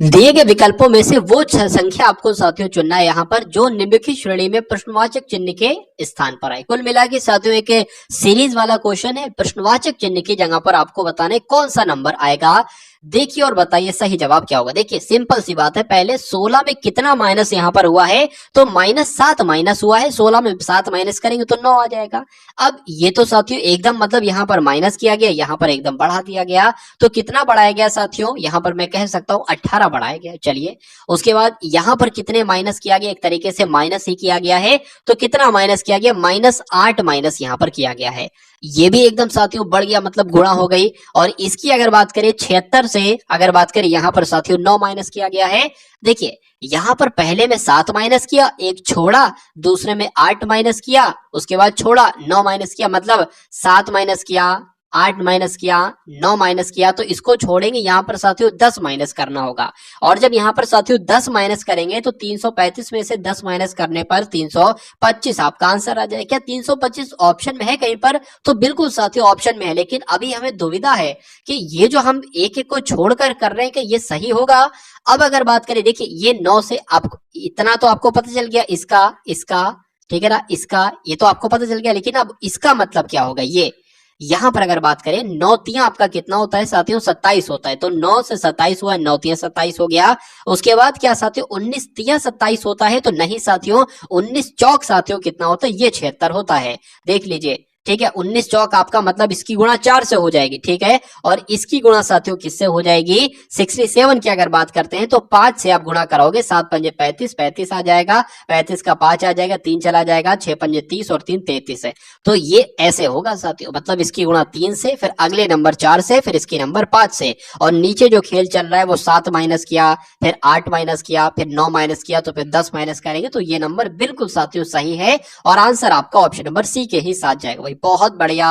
दिए गए विकल्पों में से वो संख्या आपको साथियों चुनना है यहाँ पर जो निम्नलिखित श्रेणी में प्रश्नवाचक चिन्ह के स्थान पर आए। कुल मिला के साथियों एक सीरीज वाला क्वेश्चन है, प्रश्नवाचक चिन्ह की जगह पर आपको बताना है कौन सा नंबर आएगा। देखिए और बताइए सही जवाब क्या होगा। देखिए सिंपल सी बात है, पहले 16 में कितना माइनस यहाँ पर हुआ है, तो -7 माइनस हुआ है, 16 में 7 माइनस करेंगे तो 9 आ जाएगा। अब ये तो साथियों एकदम मतलब यहाँ पर माइनस किया गया, यहाँ पर एकदम बढ़ा दिया गया, तो कितना बढ़ाया गया साथियों, यहाँ पर मैं कह सकता हूँ 18 बढ़ाया गया। चलिए उसके बाद यहाँ पर कितने माइनस किया गया, एक तरीके से माइनस ही किया गया है, तो कितना माइनस किया गया, -8 माइनस यहाँ पर किया गया है। ये भी एकदम साथियों बढ़ गया, मतलब गुणा हो गई। और इसकी अगर बात करें 76 से अगर बात करें यहाँ पर साथियों 9 माइनस किया गया है। देखिए यहाँ पर पहले में 7 माइनस किया, एक छोड़ा, दूसरे में 8 माइनस किया, उसके बाद छोड़ा, 9 माइनस किया, मतलब 7 माइनस किया, 8 माइनस किया, 9 माइनस किया, तो इसको छोड़ेंगे, यहाँ पर साथियों 10 माइनस करना होगा। और जब यहाँ पर साथियों 10 माइनस करेंगे तो 335 में से 10 माइनस करने पर 325 आपका आंसर आ जाए। क्या 325 ऑप्शन में है कहीं पर? तो बिल्कुल साथियों ऑप्शन में है, लेकिन अभी हमें दुविधा है कि ये जो हम एक एक को छोड़कर कर रहे हैं कि ये सही होगा। अब अगर बात करें, देखिए ये 9 से आपको इतना तो आपको पता चल गया, इसका इसका ठीक है ना, इसका ये तो आपको पता चल गया, लेकिन अब इसका मतलब क्या होगा, ये यहां पर अगर बात करें 9 तियां आपका कितना होता है साथियों, 27 होता है। तो 9 से 27 हुआ, 9 तियां 27 हो गया। उसके बाद क्या साथियों, 19 तियां 27 होता है? तो नहीं साथियों, 19 चौक साथियों कितना होता है, ये 76 होता है। देख लीजिए, ठीक है, 19 चौक आपका मतलब इसकी गुणा 4 से हो जाएगी, ठीक है, और इसकी गुणा साथियों किससे हो जाएगी, 67 की अगर बात करते हैं तो 5 से आप गुणा कराओगे, 7 पंजे 35, 35 आ जाएगा, 35 का 5 आ जाएगा, 3 चला जाएगा, 6 पंजे 30 और 3 33 है। तो ये ऐसे होगा साथियों, मतलब इसकी गुणा 3 से, फिर अगले नंबर 4 से, फिर इसकी नंबर 5 से, और नीचे जो खेल चल रहा है वो 7 माइनस किया, फिर 8 माइनस किया, फिर 9 माइनस किया, तो फिर 10 माइनस करेंगे, तो ये नंबर बिल्कुल साथियों सही है और आंसर आपका ऑप्शन नंबर सी के ही साथ जाएगा। बहुत बढ़िया,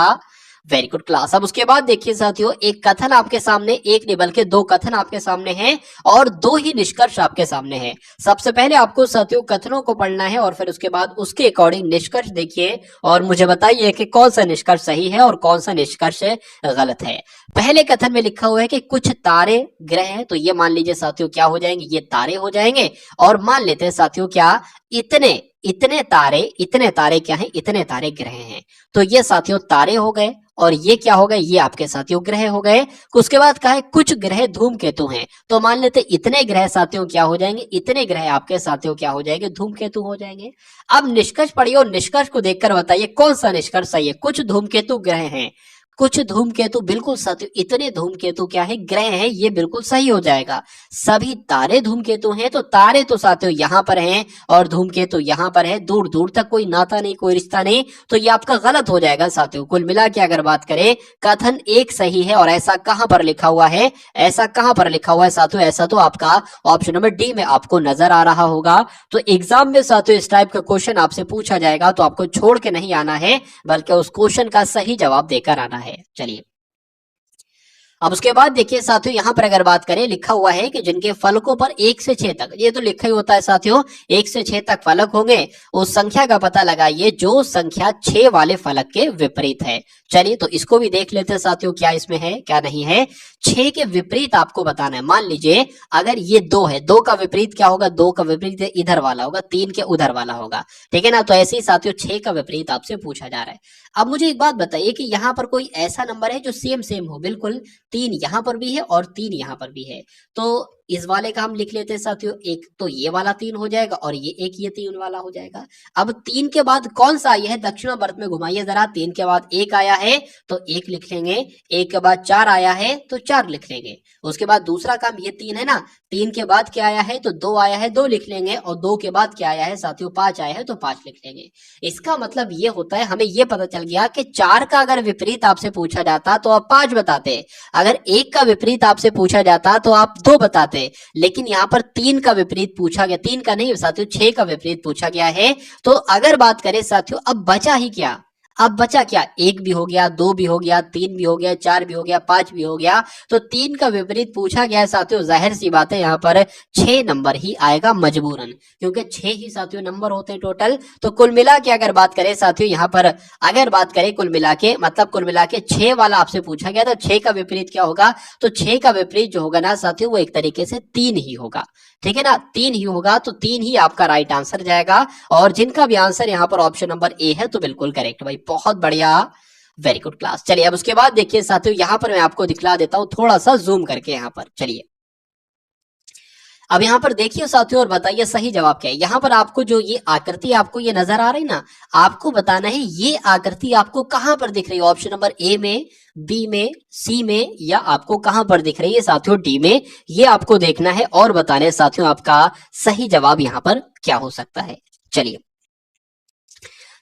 वेरी गुड क्लास। अब उसके बाद देखिए साथियों, एक कथन आपके सामने, एक नहीं बल्कि 2 कथन आपके सामने हैं और 2 ही निष्कर्ष आपके सामने हैं। सबसे पहले आपको साथियों कथनों को पढ़ना है और फिर उसके बाद उसके अकॉर्डिंग निष्कर्ष देखिए और मुझे बताइए कि कौन सा निष्कर्ष सही है और कौन सा निष्कर्ष गलत है। पहले कथन में लिखा हुआ है कि कुछ तारे ग्रह हैं, तो ये मान लीजिए साथियों क्या हो जाएंगे, ये तारे हो जाएंगे। और मान लेते हैं साथियों क्या, इतने इतने तारे क्या हैं, इतने तारे ग्रह हैं। तो ये साथियों तारे हो गए और ये क्या हो गए, ये आपके साथियों ग्रह हो गए। उसके बाद कहा है कुछ ग्रह धूमकेतु हैं, तो मान लेते इतने ग्रह साथियों क्या हो जाएंगे, इतने ग्रह आपके साथियों क्या हो जाएंगे, धूमकेतु हो जाएंगे। अब निष्कर्ष पढ़िए और निष्कर्ष को देखकर बताइए कौन सा निष्कर्ष सही है। कुछ धूमकेतु ग्रह हैं, कुछ धूमकेतु, बिल्कुल साथियों इतने धूमकेतु क्या है, ग्रह हैं, ये बिल्कुल सही हो जाएगा। सभी तारे धूमकेतु हैं, तो तारे तो साथियों यहां पर हैं और धूमकेतु यहां पर है, दूर दूर तक कोई नाता नहीं, कोई रिश्ता नहीं, तो ये आपका गलत हो जाएगा साथियों। कुल मिला के अगर बात करें, कथन एक सही है और ऐसा कहां पर लिखा हुआ है, ऐसा कहां पर लिखा हुआ है साथियों, ऐसा तो आपका ऑप्शन नंबर डी में आपको नजर आ रहा होगा। तो एग्जाम में साथियों इस टाइप का क्वेश्चन आपसे पूछा जाएगा तो आपको छोड़ के नहीं आना है, बल्कि उस क्वेश्चन का सही जवाब देकर आना है। चलिए अब उसके बाद देखिए साथियों, यहां पर अगर बात करें, लिखा हुआ है कि जिनके फलकों पर 1 से 6 तक, ये तो लिखा ही होता है साथियों, 1 से 6 तक फलक होंगे, उस संख्या का पता लगाइए जो संख्या 6 वाले फलक के विपरीत है। चलिए तो इसको भी देख लेते हैं साथियों, क्या इसमें है क्या नहीं है। 6 के विपरीत आपको बताना है। मान लीजिए अगर ये 2 है, 2 का विपरीत क्या होगा, 2 का विपरीत इधर वाला होगा, 3 के उधर वाला होगा, ठीक है ना। तो ऐसे ही साथियों 6 का विपरीत आपसे पूछा जा रहा है। अब मुझे एक बात बताइए कि यहाँ पर कोई ऐसा नंबर है जो सेम सेम हो, बिल्कुल 3 यहाँ पर भी है और 3 यहाँ पर भी है, तो इस वाले का हम लिख लेते हैं साथियों, एक तो ये वाला 3 हो जाएगा और ये 3 वाला हो जाएगा। अब 3 के बाद कौन सा आया है, दक्षिणावर्त में घुमाइए जरा, 3 के बाद 1 आया है तो 1 लिख लेंगे, 1 के बाद 4 आया है तो 4 लिख लेंगे। उसके बाद दूसरा काम, ये 3 है ना, 3 के बाद क्या आया है तो 2 आया है, 2 लिख लेंगे, और 2 के बाद क्या आया है साथियों, 5 आया है तो 5 लिख लेंगे। इसका मतलब ये होता है, हमें ये पता चल गया कि 4 का अगर विपरीत आपसे पूछा जाता तो आप 5 बताते, अगर 1 का विपरीत आपसे पूछा जाता तो आप 2 बताते, लेकिन यहाँ पर 3 का विपरीत पूछा गया, 3 का नहीं साथियों 6 का विपरीत पूछा गया है। तो अगर बात करें साथियों, अब बचा ही क्या, अब बचा क्या, 1 भी हो गया, 2 भी हो गया, 3 भी हो गया, 4 भी हो गया, 5 भी हो गया, तो 3 का विपरीत पूछा गया है साथियों, जाहिर सी बात है यहाँ पर 6 नंबर ही आएगा मजबूरन, क्योंकि 6 ही साथियों नंबर होते हैं टोटल। तो कुल मिला के अगर बात करें साथियों, यहाँ पर अगर बात करें कुल मिला के, मतलब कुल मिला के 6 वाला आपसे पूछा गया, तो 6 का विपरीत क्या होगा, तो 6 का विपरीत जो होगा ना साथियों, वो एक तरीके से 3 ही होगा, ठीक है ना, 3 ही होगा, तो 3 ही आपका राइट आंसर जाएगा। और जिनका भी आंसर यहाँ पर ऑप्शन नंबर ए है तो बिल्कुल करेक्ट भाई, बहुत बढ़िया, वेरी गुड क्लास। चलिए अब उसके बाद देखिए साथियों, यहाँ पर मैं आपको दिखला देता हूँ थोड़ा सा जूम करके यहाँ पर। चलिए अब यहाँ पर देखिए साथियों और बताइए सही जवाब क्या है। यहाँ पर आपको जो ये आकृति आपको ये नजर आ रही ना, आपको बताना है ये आकृति आपको कहां पर दिख रही है, ऑप्शन नंबर ए में, बी में, सी में, या आपको कहां पर दिख रही है साथियों, डी में। ये आपको देखना है और बताना है साथियों आपका सही जवाब यहाँ पर क्या हो सकता है। चलिए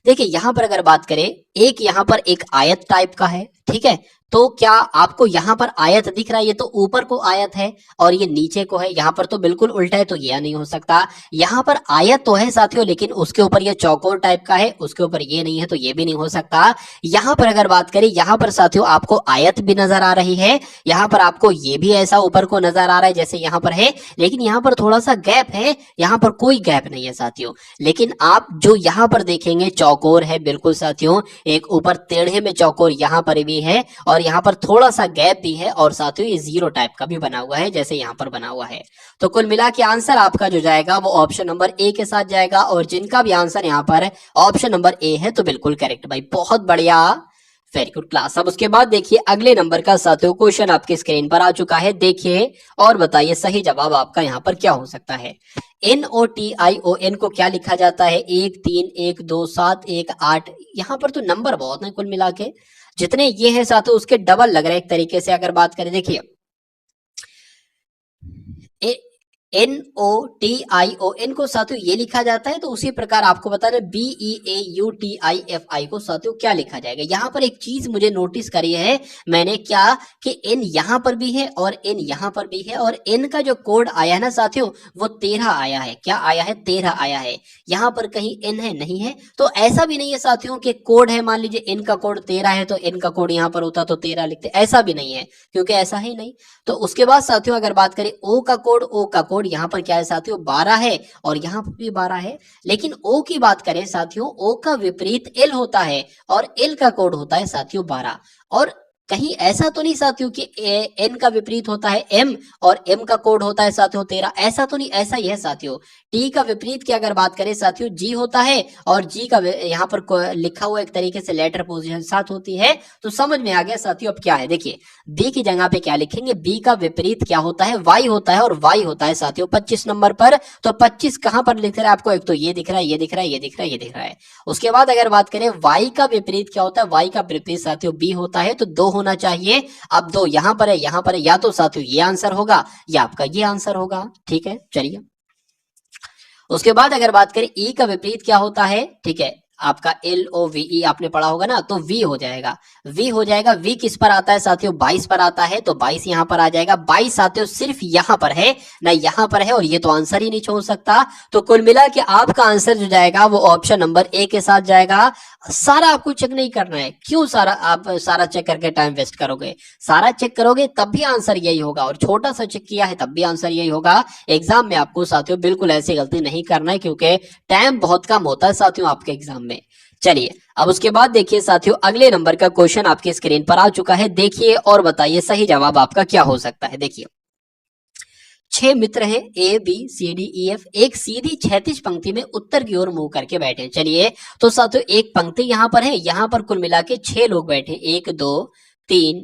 देखिए यहाँ पर अगर बात करें, एक यहाँ पर एक आयत टाइप का है, ठीक है, तो क्या आपको यहाँ पर आयत दिख रहा है? ये तो ऊपर को आयत है और ये नीचे को है, यहाँ पर तो बिल्कुल उल्टा है, तो ये नहीं हो सकता। यहाँ पर आयत तो है साथियों, लेकिन उसके ऊपर ये चौकोर टाइप का है, उसके ऊपर ये नहीं है, तो ये भी नहीं हो सकता। यहाँ पर अगर बात करें, यहाँ पर साथियों आपको आयत भी नजर आ रही है, यहाँ पर आपको ये भी ऐसा ऊपर को नजर आ रहा है जैसे यहाँ पर है, लेकिन यहाँ पर थोड़ा सा गैप है, यहाँ पर कोई गैप नहीं है साथियों। लेकिन आप जो यहाँ पर देखेंगे चौकोर है बिल्कुल साथियों, एक ऊपर टेढ़े में चौकोर यहाँ पर भी है और यहाँ पर थोड़ा सा गैप भी है, और साथियों ये जीरो टाइप का भी बना हुआ है जैसे यहाँ पर बना हुआ है। तो कुल मिला के आंसर आपका जो जाएगा वो ऑप्शन नंबर ए के साथ जाएगा, और जिनका भी आंसर यहाँ पर ऑप्शन नंबर ए है तो बिल्कुल करेक्ट भाई, बहुत बढ़िया, वेरी गुड क्लास। अब उसके बाद देखिए अगले नंबर का साथियों क्वेश्चन आपके स्क्रीन पर आ चुका है, देखिए और बताइए सही जवाब आपका यहाँ पर क्या हो सकता है। NOTION को क्या लिखा जाता है? 1 3 1 2 7 1 8, यहाँ पर तो नंबर बहुत है, कुल मिला के जितने ये है साथियों उसके डबल लग रहे हैं एक तरीके से अगर बात करें। देखिए NOTION को साथियों ये लिखा जाता है, तो उसी प्रकार आपको बता रहे BEAUTIFI को साथियों क्या लिखा जाएगा। यहाँ पर एक चीज मुझे नोटिस करी है मैंने, क्या कि N यहाँ पर भी है और N यहाँ पर भी है, और N का जो कोड आया है ना साथियों वो 13 आया है। क्या आया है? 13 आया है। यहाँ पर कहीं N है? नहीं है। तो ऐसा भी नहीं है साथियों कि कोड है, मान लीजिए N का कोड 13 है तो N का कोड यहाँ पर होता तो 13 लिखते, ऐसा भी नहीं है, क्योंकि ऐसा ही नहीं। तो उसके बाद साथियों अगर बात करें O का कोड यहाँ पर क्या है साथियों? 12 है, और यहाँ पर भी 12 है। लेकिन O की बात करें साथियों, O का विपरीत L होता है, और L का कोड होता है साथियों 12। और कहीं ऐसा तो नहीं साथियों कि N का विपरीत होता है M, और M का कोड होता है साथियों 13, ऐसा तो नहीं, ऐसा ही है साथियों। T का विपरीत की अगर बात करें साथियों G होता है, और G का यहाँ पर लिखा हुआ एक तरीके से लेटर पोजीशन 7 होती है। तो समझ में आ गया साथियों। अब क्या है देखिए, B की जगह पे क्या लिखेंगे? B का विपरीत क्या होता है? Y होता है, और Y होता है साथियों 25 नंबर पर। तो 25 कहां पर लिख रहा है आपको? एक तो ये दिख रहा है, ये दिख रहा है, ये दिख रहा है, ये दिख रहा है। उसके बाद अगर बात करें Y का विपरीत क्या होता है? Y का विपरीत साथियों B होता है, तो 2 होना चाहिए। अब 2 यहां पर है, यहां पर है, या तो साथियों ये आंसर होगा या आपका ये आंसर होगा। ठीक है, चलिए उसके बाद अगर बात करें E का विपरीत क्या होता है? ठीक है, आपका LOVE आपने पढ़ा होगा ना, तो V हो जाएगा। V हो जाएगा। V किस पर आता है साथियों? 22 पर आता है, तो 22 यहां पर आ जाएगा। 22 साथियों सिर्फ यहां पर है ना, यहां पर है, और ये तो आंसर ही नहीं छोड़ सकता। तो कुल मिला के आपका आंसर जो जाएगा वो ऑप्शन नंबर ए के साथ जाएगा। सारा आपको चेक नहीं करना है। क्यों आप सारा चेक करके टाइम वेस्ट करोगे? सारा चेक करोगे तब भी आंसर यही होगा, और छोटा सा चेक किया है तब भी आंसर यही होगा। एग्जाम में आपको साथियों बिल्कुल ऐसी गलती नहीं करना है, क्योंकि टाइम बहुत कम होता है साथियों आपके एग्जाम में। चलिए अब उसके बाद देखिए साथियों अगले नंबर का क्वेश्चन आपके स्क्रीन पर आ चुका है, देखिए और बताइए सही जवाब आपका क्या हो सकता है। देखिए 6 मित्र हैं ABCDEF, एक सीधी क्षैतिज पंक्ति में उत्तर की ओर मुंह करके बैठे हैं। चलिए तो साथियों एक पंक्ति यहां पर है, यहां पर कुल मिला के 6 लोग बैठे, 1 2 3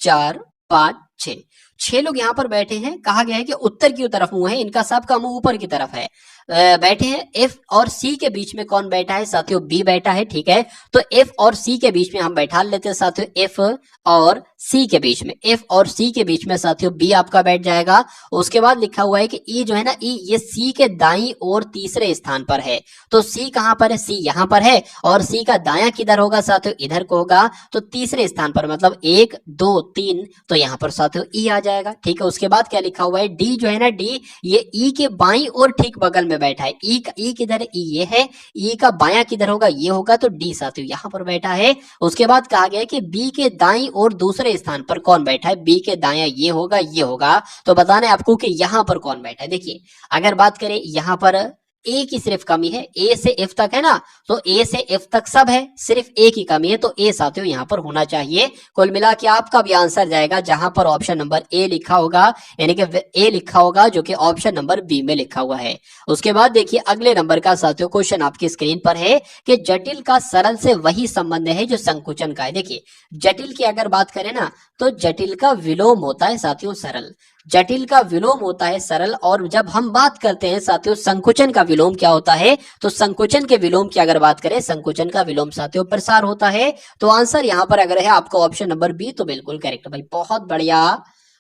4 5 6, 6 लोग यहाँ पर बैठे हैं। कहा गया है कि उत्तर की तरफ मुंह है, इनका सबका मुंह ऊपर की तरफ है। बैठे हैं। F और C के बीच में कौन बैठा है साथियों? B बैठा है। ठीक है, तो F और C के बीच में हम बैठा लेते हैं साथियों, F और C के बीच में, F और C के बीच में साथियों B आपका बैठ जाएगा। उसके बाद लिखा हुआ है कि E जो है ना, E ये C के दाईं ओर तीसरे स्थान पर है। तो C कहां पर है? C यहाँ पर है, और C का दायां किधर होगा साथियों? इधर को होगा। तो तीसरे स्थान पर मतलब 1 2 3, तो यहाँ पर साथियों E आ जाएगा। ठीक है, उसके बाद क्या लिखा हुआ है? D जो है ना, D ये E के बाईं ओर ठीक बगल में बैठा है। E किधर है? E ये है। E का बायां किधर होगा? ये होगा। तो D साथियों यहाँ पर बैठा है। उसके बाद कहा गया है कि B के दाईं ओर दूसरे स्थान पर कौन बैठा है? B के दायां ये होगा, ये होगा। तो बताना है आपको कि यहाँ पर कौन बैठा है। देखिए अगर बात करें यहाँ पर A की सिर्फ कमी है, A से F तक है ना, तो A से F तक सब है, सिर्फ A की कमी है, तो A साथियों यहाँ पर होना चाहिए। कुल मिला के आपका भी आंसर जाएगा जहां पर ऑप्शन नंबर A लिखा होगा, यानी कि A लिखा होगा जो कि ऑप्शन नंबर B में लिखा हुआ है। उसके बाद देखिए अगले नंबर का साथियों क्वेश्चन आपकी स्क्रीन पर है कि जटिल का सरल से वही संबंध है जो संकुचन का है। देखिए जटिल की अगर बात करें ना, तो जटिल का विलोम होता है साथियों सरल, जटिल का विलोम होता है सरल। और जब हम बात करते हैं साथियों संकुचन का विलोम क्या होता है, तो संकुचन के विलोम की अगर बात करें, संकुचन का विलोम साथियों प्रसार होता है। तो आंसर यहां पर अगर है आपका ऑप्शन नंबर बी, तो बिल्कुल करेक्ट भाई, बहुत बढ़िया,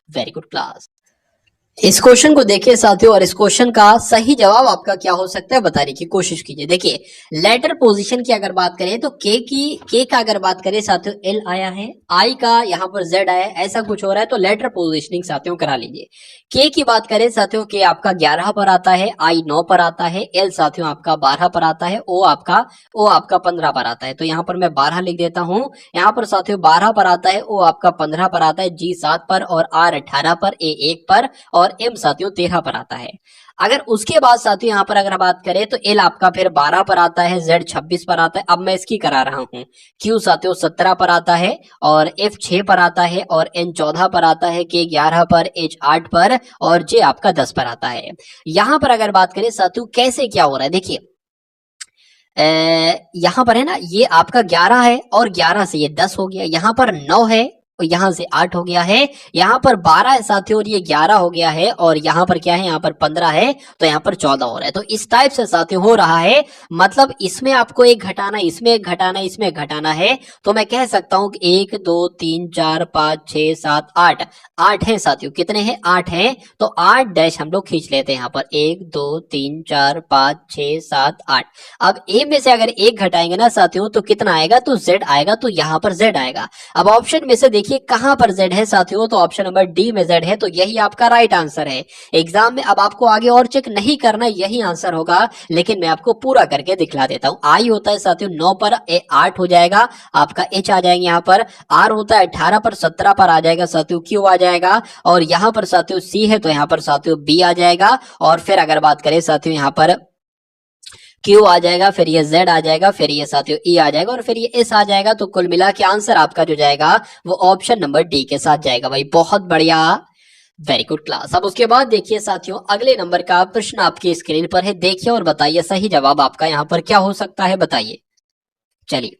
वेरी गुड क्लास। इस क्वेश्चन को देखिए साथियों, और इस क्वेश्चन का सही जवाब आपका क्या हो सकता है बताने की कोशिश कीजिए। देखिए, लेटर पोजीशन की अगर बात करें तो के का अगर बात करें साथियों एल आया है, आई का यहाँ पर जेड आया है, ऐसा कुछ हो रहा है तो लेटर पोजीशनिंग साथियों करा लीजिए। के की बात करें साथियों, के आपका 11 पर आता है, आई 9 पर आता है, एल साथियों आपका 12 पर आता है, ओ आपका 15 पर आता है। तो यहाँ पर मैं 12 लिख देता हूँ, यहाँ पर साथियों 12 पर आता है, ओ आपका 15 पर आता है, जी 7 पर, और आर 18 पर, ए 1 पर, और एम साथियों 13 पर आता है। अगर उसके बाद साथियों यहाँ पर अगर बात करें तो एल आपका फिर 12 पर आता है, जेड 26 पर आता है। अब मैं इसकी करा रहा हूं, क्यू साथियों 17 पर आता है, और एफ 6 पर आता है, और एन 14 पर आता है, के 11 पर, एच 8 पर, और जे आपका 10 पर आता है। यहां पर अगर बात करें साथियों कैसे क्या हो रहा है, देखिए यहां पर है ना, ये आपका 11 है और 11 से ये 10 हो गया, यहां पर 9 है और यहां से 8 हो गया है, यहाँ पर 12 है साथियों और ये 11 हो गया है, और यहाँ पर क्या है, यहाँ पर 15 है तो यहाँ पर 14 हो रहा है। तो इस टाइप से साथियों हो रहा है, मतलब इसमें आपको एक घटाना, इसमें एक घटाना, इसमें एक घटाना है। तो मैं कह सकता हूं कि 1 2 3 4 5 6 7 8 8 है साथियों, कितने हैं, 8 हैं। तो 8 डैश हम लोग खींच लेते हैं यहाँ पर, 1 2 3 4 5 6 7 8। अब ए में से अगर एक घटाएंगे ना साथियों तो कितना आएगा, तो जेड आएगा, तो यहाँ पर जेड आएगा। अब ऑप्शन में से देखिए कहां पर जेड है साथियों, तो ऑप्शन नंबर डी में जेड है, तो यही आपका राइट आंसर है। एग्जाम में अब आपको आगे और चेक नहीं करना, यही आंसर होगा, लेकिन मैं आपको पूरा करके दिखला देता हूं। आई होता है साथियों 9 पर, 8 हो जाएगा आपका, एच आ जाएंगे यहाँ पर, आर होता है 18 पर, 17 पर आ जाएगा साथियों, क्यू आ जाएगा, और यहाँ पर साथियों सी है तो यहाँ पर साथियों बी आ जाएगा, और फिर अगर बात करें साथियों यहाँ पर क्यू आ जाएगा, फिर ये जेड आ जाएगा, फिर ये साथियों ई आ जाएगा, और फिर ये एस आ जाएगा। तो कुल मिला के आंसर आपका जो जाएगा वो ऑप्शन नंबर डी के साथ जाएगा। भाई बहुत बढ़िया, वेरी गुड क्लास। अब उसके बाद देखिए साथियों अगले नंबर का प्रश्न आपकी स्क्रीन पर है, देखिए और बताइए सही जवाब आपका यहाँ पर क्या हो सकता है, बताइए। चलिए,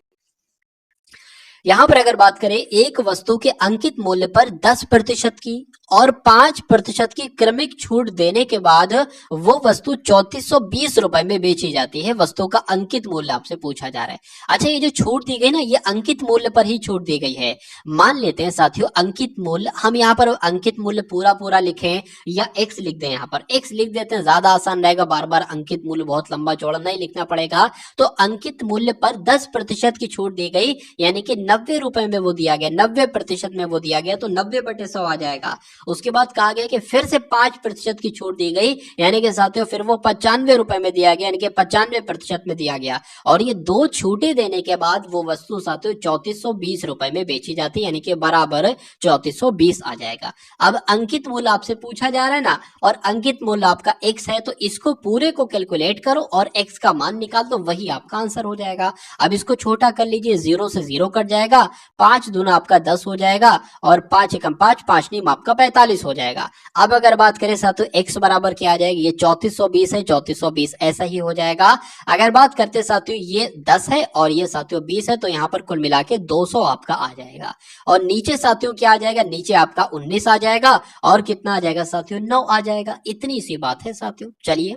यहां पर अगर बात करें, एक वस्तु के अंकित मूल्य पर 10% की और 5% की क्रमिक छूट देने के बाद वो वस्तु 3420 रुपए में बेची जाती है। वस्तु का अंकित मूल्य आपसे पूछा जा रहा है। अच्छा, ये जो छूट दी गई ना, ये अंकित मूल्य पर ही छूट दी गई है। मान लेते हैं साथियों अंकित मूल्य, हम यहाँ पर अंकित मूल्य पूरा पूरा लिखें या एक्स लिख दें, यहाँ पर एक्स लिख देते हैं, ज्यादा आसान रहेगा, बार बार अंकित मूल्य बहुत लंबा चौड़ा नहीं लिखना पड़ेगा। तो अंकित मूल्य पर 10% की छूट दी गई, यानी कि 90 रुपए में वो दिया गया, 90% में वो दिया गया, तो 90/100 आ जाएगा। उसके बाद कहा गया कि फिर से 5% की छूट दी गई, यानी कि साथियों फिर वो 95 रुपए में दिया गया, यानी कि 95% में दिया गया, और ये दो छूटे देने के बाद वो वस्तु साथियों 3420 रुपए में बेची जाती है, यानी कि बराबर 3420 आ जाएगा। अब अंकित मूल्य आपसे पूछा जा रहा है ना, और अंकित मूल्य आपका x है, तो इसको पूरे को कैलकुलेट करो और x का मान निकाल दो, वही आपका आंसर हो जाएगा। अब इसको छोटा कर लीजिए, 0 से 0 कट जाएगा, 5 दूना आपका 10 हो जाएगा, और 5 एकम 5, 5 नीम आपका 45 हो जाएगा। अब अगर बात करें साथियों x बराबर क्या आ जाएगी, ये 3420 है, 3420 ऐसा ही हो जाएगा। अगर बात करते साथियों ये 10 है और ये साथियों 20 है, तो यहाँ पर कुल मिला के 200 आपका आ जाएगा। और नीचे साथियों क्या आ जाएगा, नीचे आपका 19 आ जाएगा, और कितना आ जाएगा साथियों 9 आ जाएगा। इतनी सी बात है साथियों। चलिए,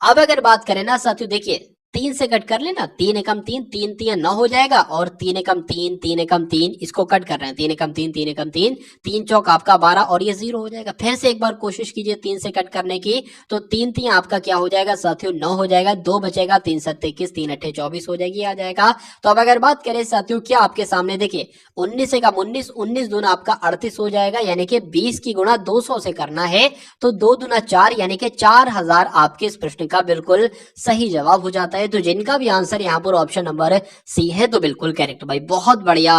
अब अगर बात करें ना साथियों, देखिए 3 से कट कर लेना, 3 एकम 3, 3 3 9 हो जाएगा, और 3 एकम 3, 3 एकम 3, इसको कट कर रहे हैं, 3 एकम 3, 3 एकम 3, 3 चौक आपका 12, और ये 0 हो जाएगा। फिर से एक बार कोशिश कीजिए 3 से कट करने की, तो 3 3 आपका क्या हो जाएगा साथियों 9 हो जाएगा, 2 बचेगा, 3 7 21, 3 8 24 हो जाएगी, आ जाएगा। तो अब अगर बात करें साथियों, क्या आपके सामने देखिए 19 एकम 19, 19 दूना आपका 38 हो जाएगा, यानी कि 20 की गुणा 200 से करना है, तो 2 दूना 4, यानी कि 4000 आपके इस प्रश्न का बिल्कुल सही जवाब हो जाता है। तो जिनका भी आंसर यहाँ पर ऑप्शन नंबर सी है तो बिल्कुल करेक्ट भाई, बहुत बढ़िया,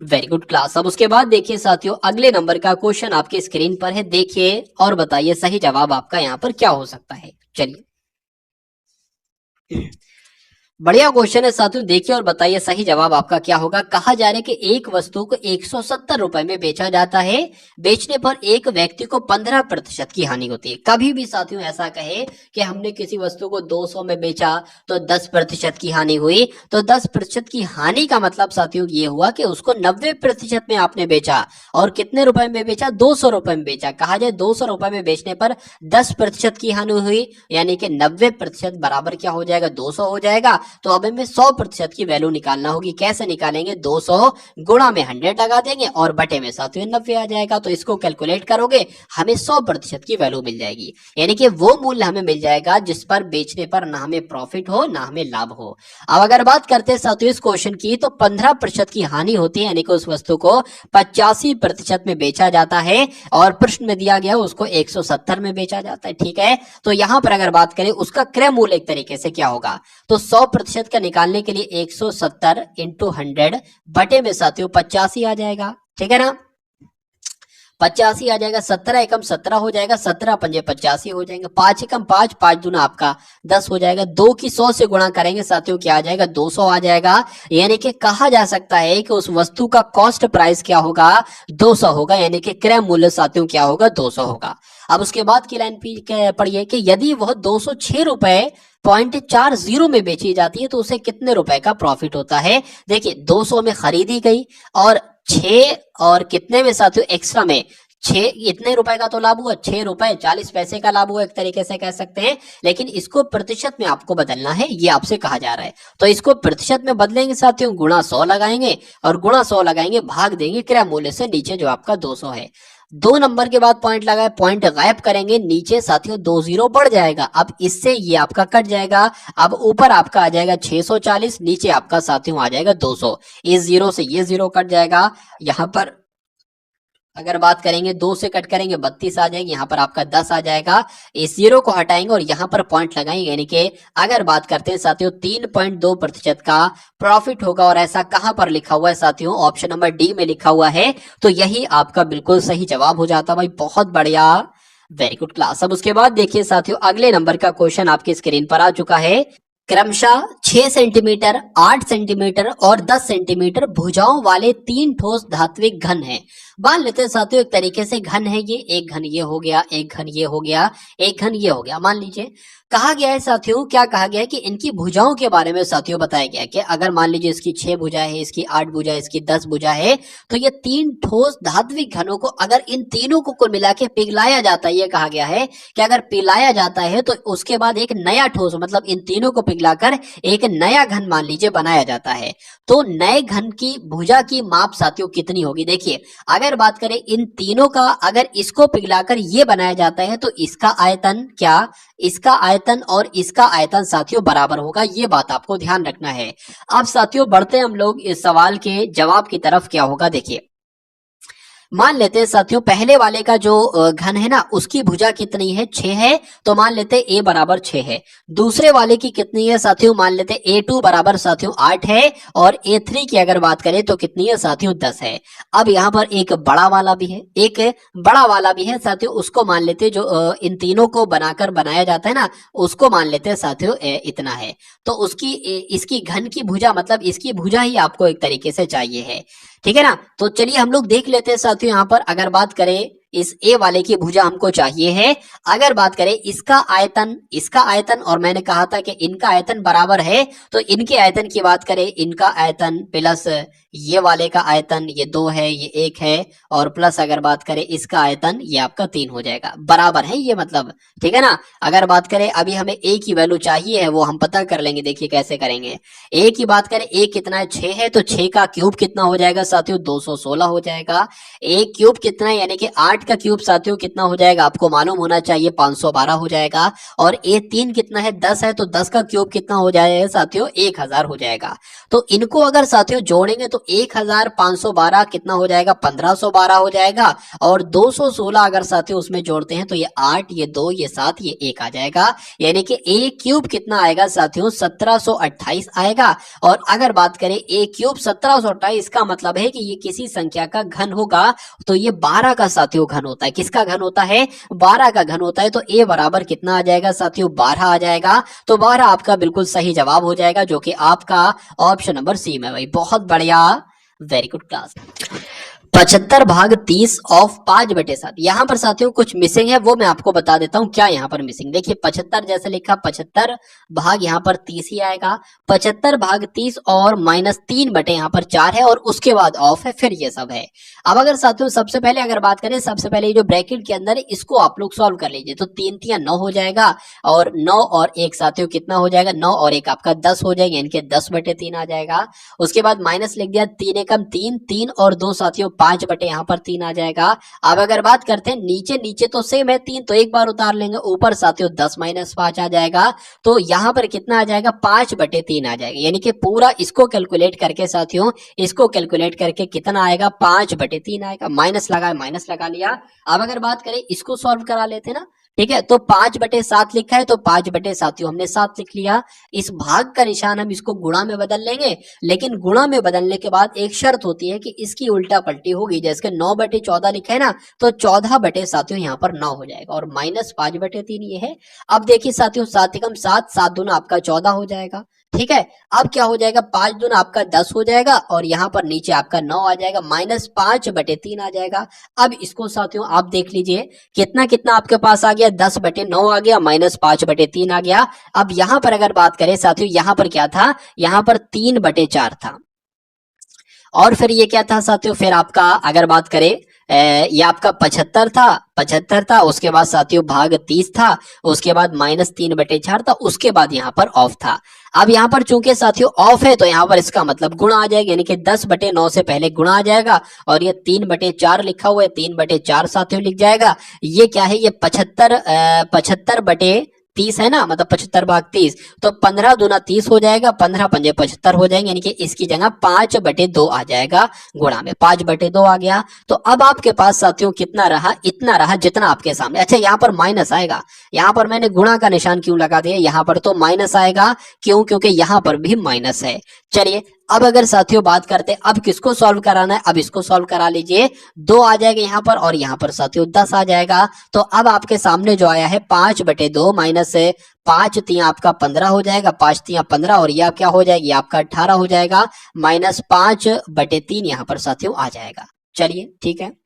वेरी गुड क्लास। अब उसके बाद देखिए साथियों अगले नंबर का क्वेश्चन आपके स्क्रीन पर है, देखिए और बताइए सही जवाब आपका यहाँ पर क्या हो सकता है। चलिए, बढ़िया क्वेश्चन है साथियों, देखिए और बताइए सही जवाब आपका क्या होगा। कहा जा रहा है कि एक वस्तु को 170 रुपए में बेचा जाता है, बेचने पर एक व्यक्ति को 15% की हानि होती है। कभी भी साथियों ऐसा कहे कि हमने किसी वस्तु को 200 में बेचा तो 10% की हानि हुई, तो 10% की हानि का मतलब साथियों ये हुआ कि उसको 90% में आपने बेचा, और कितने रुपए में बेचा, 200 रुपए में बेचा। कहा जाए 200 रुपए में बेचने पर 10% की हानि हुई, यानी कि 90% बराबर क्या हो जाएगा, 200 हो जाएगा। तो अब हमें 100% की वैल्यू निकालना होगी। कैसे निकालेंगे? 200 गुणा में 100 लगा देंगे और बटे में साथियों 90 आ जाएगा। तो इसको कैलकुलेट करोगे हमें 100% की वैल्यू मिल जाएगी, यानी कि वो मूल्य हमें मिल जाएगा जिस पर बेचने पर ना हमें प्रॉफिट हो ना हमें लाभ हो। अब अगर बात करते हैं साथियों इस क्वेश्चन की, तो 15% की हानि होती है, यानी कि उस वस्तु को 85% में बेचा जाता है और प्रश्न में दिया गया उसको 170 में बेचा जाता है। ठीक है, तो यहां पर अगर बात करें उसका क्रय मूल्य एक तरीके से क्या होगा, तो 100% का निकालने के लिए 170 इंटू 100 बटे में साथियों 85 आ जाएगा। ठीक है ना, 85 आ जाएगा, 17 एकम 17 हो जाएगा, 17 पंजे 85 हो जाएंगे, 5 एकम 5, 5 दूना आपका 10 हो जाएगा, 2 की 100 से गुणा करेंगे साथियों क्या आ जाएगा, 200 आ जाएगा। यानी कि कहा जा सकता है कि उस वस्तु का कॉस्ट प्राइस क्या होगा, 200 होगा, यानी कि क्रय मूल्य साथियों क्या होगा, 200 होगा। अब उसके बाद की लाइन पढ़िए कि यदि वह 206 रुपए .40 में बेची जाती है तो उसे कितने रुपए का प्रॉफिट होता है। देखिए 200 में खरीदी गई और 6 और कितने में साथियों एक्स्ट्रा में 6, इतने रुपए का तो लाभ हुआ, 6 रुपए 40 पैसे का लाभ हुआ एक तरीके से कह सकते हैं। लेकिन इसको प्रतिशत में आपको बदलना है, ये आपसे कहा जा रहा है। तो इसको प्रतिशत में बदलेंगे साथियों, गुणा 100 लगाएंगे और गुणा 100 लगाएंगे भाग देंगे क्रय मूल्य से नीचे जो आपका 200 है। 2 नंबर के बाद पॉइंट लगाए, पॉइंट गायब करेंगे, नीचे साथियों 2 जीरो बढ़ जाएगा। अब इससे ये आपका कट जाएगा। अब ऊपर आपका आ जाएगा 640, नीचे आपका साथियों आ जाएगा 200। इस जीरो से ये जीरो कट जाएगा। यहां पर अगर बात करेंगे 2 से कट करेंगे 32 आ जाएगी, यहाँ पर आपका 10 आ जाएगा। इस जीरो को हटाएंगे और यहाँ पर पॉइंट लगाएंगे, यानी कि अगर बात करते हैं साथियों 3.2% का प्रॉफिट होगा। और ऐसा कहां पर लिखा हुआ है साथियों, ऑप्शन नंबर डी में लिखा हुआ है। तो यही आपका बिल्कुल सही जवाब हो जाता भाई, बहुत बढ़िया, वेरी गुड क्लास। अब उसके बाद देखिए साथियों अगले नंबर का क्वेश्चन आपकी स्क्रीन पर आ चुका है। क्रमशः 6 सेंटीमीटर, 8 सेंटीमीटर और 10 सेंटीमीटर भुजाओं वाले 3 ठोस धात्विक घन हैं। मान लेते हैं साथियों एक तरीके से घन है ये, एक घन ये हो गया, एक घन ये हो गया, एक घन ये हो गया। मान लीजिए कहा गया है साथियों, क्या कहा गया है कि इनकी भुजाओं के बारे में साथियों बताया गया है कि अगर मान लीजिए इसकी 6 भुजा है, इसकी 8 भुजा है, इसकी 10 भुजा है, तो ये 3 ठोस धात्विक घनों को अगर इन तीनों को कुल मिला के पिघलाया जाता है, ये कहा गया है कि अगर पिघलाया जाता है तो उसके बाद एक नया ठोस, मतलब इन तीनों को पिघलाकर एक नया घन मान लीजिए बनाया जाता है, तो नए घन की भुजा की माप साथियों कितनी होगी। देखिए अगर बात करें इन तीनों का, अगर इसको पिघलाकर ये बनाया जाता है तो इसका आयतन क्या, इसका आयतन और इसका आयतन साथियों बराबर होगा, ये बात आपको ध्यान रखना है। अब साथियों बढ़ते हैं हम लोग इस सवाल के जवाब की तरफ। क्या होगा देखिए, मान लेते हैं साथियों पहले वाले का जो घन है ना उसकी भुजा कितनी है, 6 है, तो मान लेते हैं a बराबर 6 है। दूसरे वाले की कितनी है साथियों, मान लेते हैं a2 बराबर साथियों 8 है और a3 की अगर बात करें तो कितनी है साथियों 10 है। अब यहाँ पर एक बड़ा वाला भी है, एक बड़ा वाला भी है साथियों, उसको मान लेते हैं जो इन तीनों को बनाकर बनाया जाता है ना, उसको मान लेते हैं साथियों इतना है। तो उसकी इसकी घन की भुजा, मतलब इसकी भुजा ही आपको एक तरीके से चाहिए है। ठीक है ना, तो चलिए हम लोग देख लेते हैं साथियों। यहाँ पर अगर बात करें इस ए वाले की भुजा हमको चाहिए है, अगर बात करें इसका आयतन और मैंने कहा था कि इनका आयतन बराबर है, तो इनके आयतन की बात करें, इनका आयतन प्लस ये वाले का आयतन, ये 2 है, ये 1 है, और प्लस अगर बात करें इसका आयतन ये आपका 3 हो जाएगा, बराबर है ये मतलब। ठीक है ना, अगर बात करें अभी हमें ए की वैल्यू चाहिए है, वो हम पता कर लेंगे। देखिए कैसे करेंगे, ए की बात करें, ए कितना है 6 है, तो 6 का क्यूब कितना हो जाएगा साथियों 216 हो जाएगा। ए क्यूब कितना है, यानी कि 8 का क्यूब साथियों कितना हो जाएगा आपको मालूम होना चाहिए, 512 हो जाएगा। और ए3 कितना है 10 है, तो 10 का क्यूब कितना हो जाएगा साथियों 1000 हो जाएगा। तो इनको अगर साथियों जोड़ेंगे तो 1512 कितना हो जाएगा 1512 हो जाएगा। और 216 अगर साथियों उसमें जोड़ते हैं तो ये 8, ये 2, ये 7, ये 1 आ जाएगा, यानी कि ए क्यूब कितना आएगा साथियों 1728 आएगा। और अगर बात करें ए क्यूब 1728 का मतलब है कि ये किसी संख्या का घन होगा, तो ये 12 का साथियों घन होता है। किसका घन होता है, 12 का घन होता है। तो ए बराबर कितना आ जाएगा साथियों 12 आ जाएगा। तो 12 आपका बिल्कुल सही जवाब हो जाएगा, जो कि आपका ऑप्शन नंबर सी में। भाई बहुत बढ़िया, वेरी गुड क्लास। 75 भाग 30 ऑफ 5/7। यहाँ पर साथियों कुछ मिसिंग है, वो मैं आपको बता देता हूँ क्या यहाँ पर मिसिंग। देखिए 75 जैसे लिखा, 75 भाग यहाँ पर 30 ही आएगा, 75 भाग 30 और -3/, यहाँ पर 4 है और उसके बाद ऑफ है, फिर ये सब है। अब अगर साथियों सबसे पहले अगर बात करें, सबसे पहले जो ब्रैकेट के अंदर है इसको आप लोग सॉल्व कर लीजिए। तो 3 3 9 हो जाएगा, और 9 और 1 साथियों कितना हो जाएगा, 9 और 1 आपका 10 हो जाएगा, यानी कि 10/3 आ जाएगा। उसके बाद माइनस लिख दिया, 3 एकम 3, 3 और 2 साथियों 5/, यहाँ पर 3 आ जाएगा। अब अगर बात करते हैं नीचे, नीचे तो सेम है 3, तो एक बार उतार लेंगे, ऊपर साथियों 10 - 5 आ जाएगा। तो यहाँ पर कितना आ जाएगा, 5/3 आ जाएगा, यानी कि पूरा इसको कैलकुलेट करके साथियों, इसको कैलकुलेट करके कितना आएगा, 5/3 आएगा। माइनस लगा लिया। अब अगर बात करें इसको सॉल्व करा लेते ना, ठीक है। तो 5/7 लिखा है, तो 5/7 हमने 7 लिख लिया। इस भाग का निशान हम इसको गुणा में बदल लेंगे, लेकिन गुणा में बदलने के बाद एक शर्त होती है कि इसकी उल्टा पलटी होगी। जैसे 9/14 लिखा है ना, तो 14 साथियों यहाँ पर 9 हो जाएगा, और -5/3 ये है। अब देखिए साथियों, 7 एकम 7, 7 दूना आपका 14 हो जाएगा, ठीक है। अब क्या हो जाएगा, 5 दूना आपका 10 हो जाएगा, और यहाँ पर नीचे आपका 9 आ जाएगा, -5/3 आ जाएगा। अब इसको साथियों आप देख लीजिए, कितना कितना आपके पास आ गया, 10/9 आ गया, -5/3 आ गया। अब यहाँ पर अगर बात करें साथियों, यहाँ पर क्या था, यहाँ पर 3/4 था, और फिर ये क्या था साथियों, फिर आपका अगर बात करें ये आपका 75 था, उसके बाद साथियों भाग 30 था, उसके बाद -3/4 था, उसके बाद यहाँ पर ऑफ था। अब यहाँ पर चूंकि साथियों ऑफ है, तो यहाँ पर इसका मतलब गुणा आ जाएगा, यानी कि 10/9 से पहले गुणा आ जाएगा, और ये 3/4 लिखा हुआ है, 3/4 साथियों लिख जाएगा। ये क्या है, ये 75/30 है ना, मतलब 75 भाग 30, तो 15 दूना 30 हो जाएगा, 15 पंजे 75 हो जाएंगे, यानी कि इसकी जगह 5/2 आ जाएगा, गुणा में 5/2 आ गया। तो अब आपके पास साथियों कितना रहा, इतना रहा जितना आपके सामने। अच्छा यहाँ पर माइनस आएगा, यहाँ पर मैंने गुणा का निशान क्यों लगा दिया, यहाँ पर तो माइनस आएगा, क्यों, क्योंकि यहाँ पर भी माइनस है। चलिए अब अगर साथियों बात करते हैं, अब किसको सॉल्व कराना है, अब इसको सॉल्व करा लीजिए। 2 आ जाएगा यहाँ पर, और यहाँ पर साथियों 10 आ जाएगा। तो अब आपके सामने जो आया है 5/2 माइनस 5 तिया आपका 15 हो जाएगा, 5 तिया 15, और यह क्या हो जाएगी, आपका 18 हो जाएगा, -5/3 यहाँ पर साथियों आ जाएगा। चलिए ठीक है।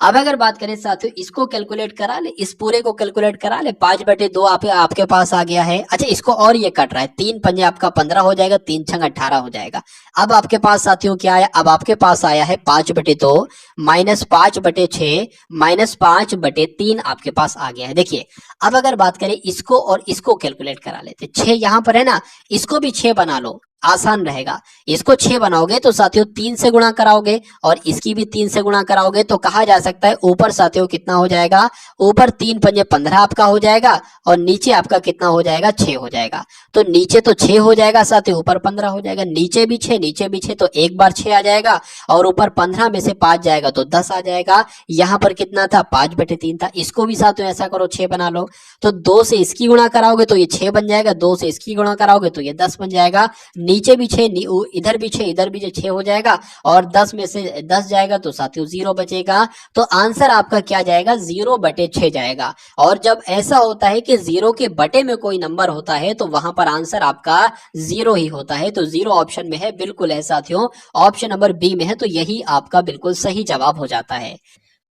अब अगर बात करें साथियों, इसको कैलकुलेट करा ले, इस पूरे को कैलकुलेट करा ले, 5/2 आपके पास आ गया है। अच्छा इसको और ये कट रहा है, 3 पंजे आपका 15 हो जाएगा, 3 छंग 18 हो जाएगा। अब आपके पास साथियों क्या आया, अब आपके पास आया है 5/2 -5/6 -5/3 आपके पास आ गया है। देखिए अब अगर बात करें इसको और इसको कैलकुलेट करा लेते, 6 यहाँ पर है ना, इसको भी 6 बना लो, आसान रहेगा। इसको 6 बनाओगे तो साथियों 3 से गुणा कराओगे, और इसकी भी 3 से गुणा कराओगे, तो कहा जा सकता है ऊपर साथियों कितना हो जाएगा, ऊपर 3 पंजे 15 आपका हो जाएगा, और नीचे आपका कितना हो जाएगा, 6 हो जाएगा। तो नीचे तो 6 हो जाएगा साथियों, ऊपर 15 हो जाएगा, नीचे भी 6, नीचे भी 6, तो एक बार 6 आ जाएगा, और ऊपर 15 में से 5 जाएगा तो 10 आ जाएगा। यहाँ पर कितना था, 5/3 था। इसको भी साथियों ऐसा करो, 6 बना लो, तो 2 से इसकी गुणा कराओगे तो ये 6 बन जाएगा, 2 से इसकी गुणा कराओगे तो ये 10 बन जाएगा, नीचे भी 6, इधर भी 6, इधर भी 6 हो जाएगा, और 10 में से 10 जाएगा तो साथियों 0 बचेगा। तो आंसर आपका क्या जाएगा, 0/6 जाएगा। और जब ऐसा होता है कि 0 के बटे में कोई नंबर होता है, तो वहां पर आंसर आपका 0 ही होता है। तो 0 ऑप्शन में है, बिल्कुल है साथियों, ऑप्शन नंबर बी में है, तो यही आपका बिल्कुल सही जवाब हो जाता है।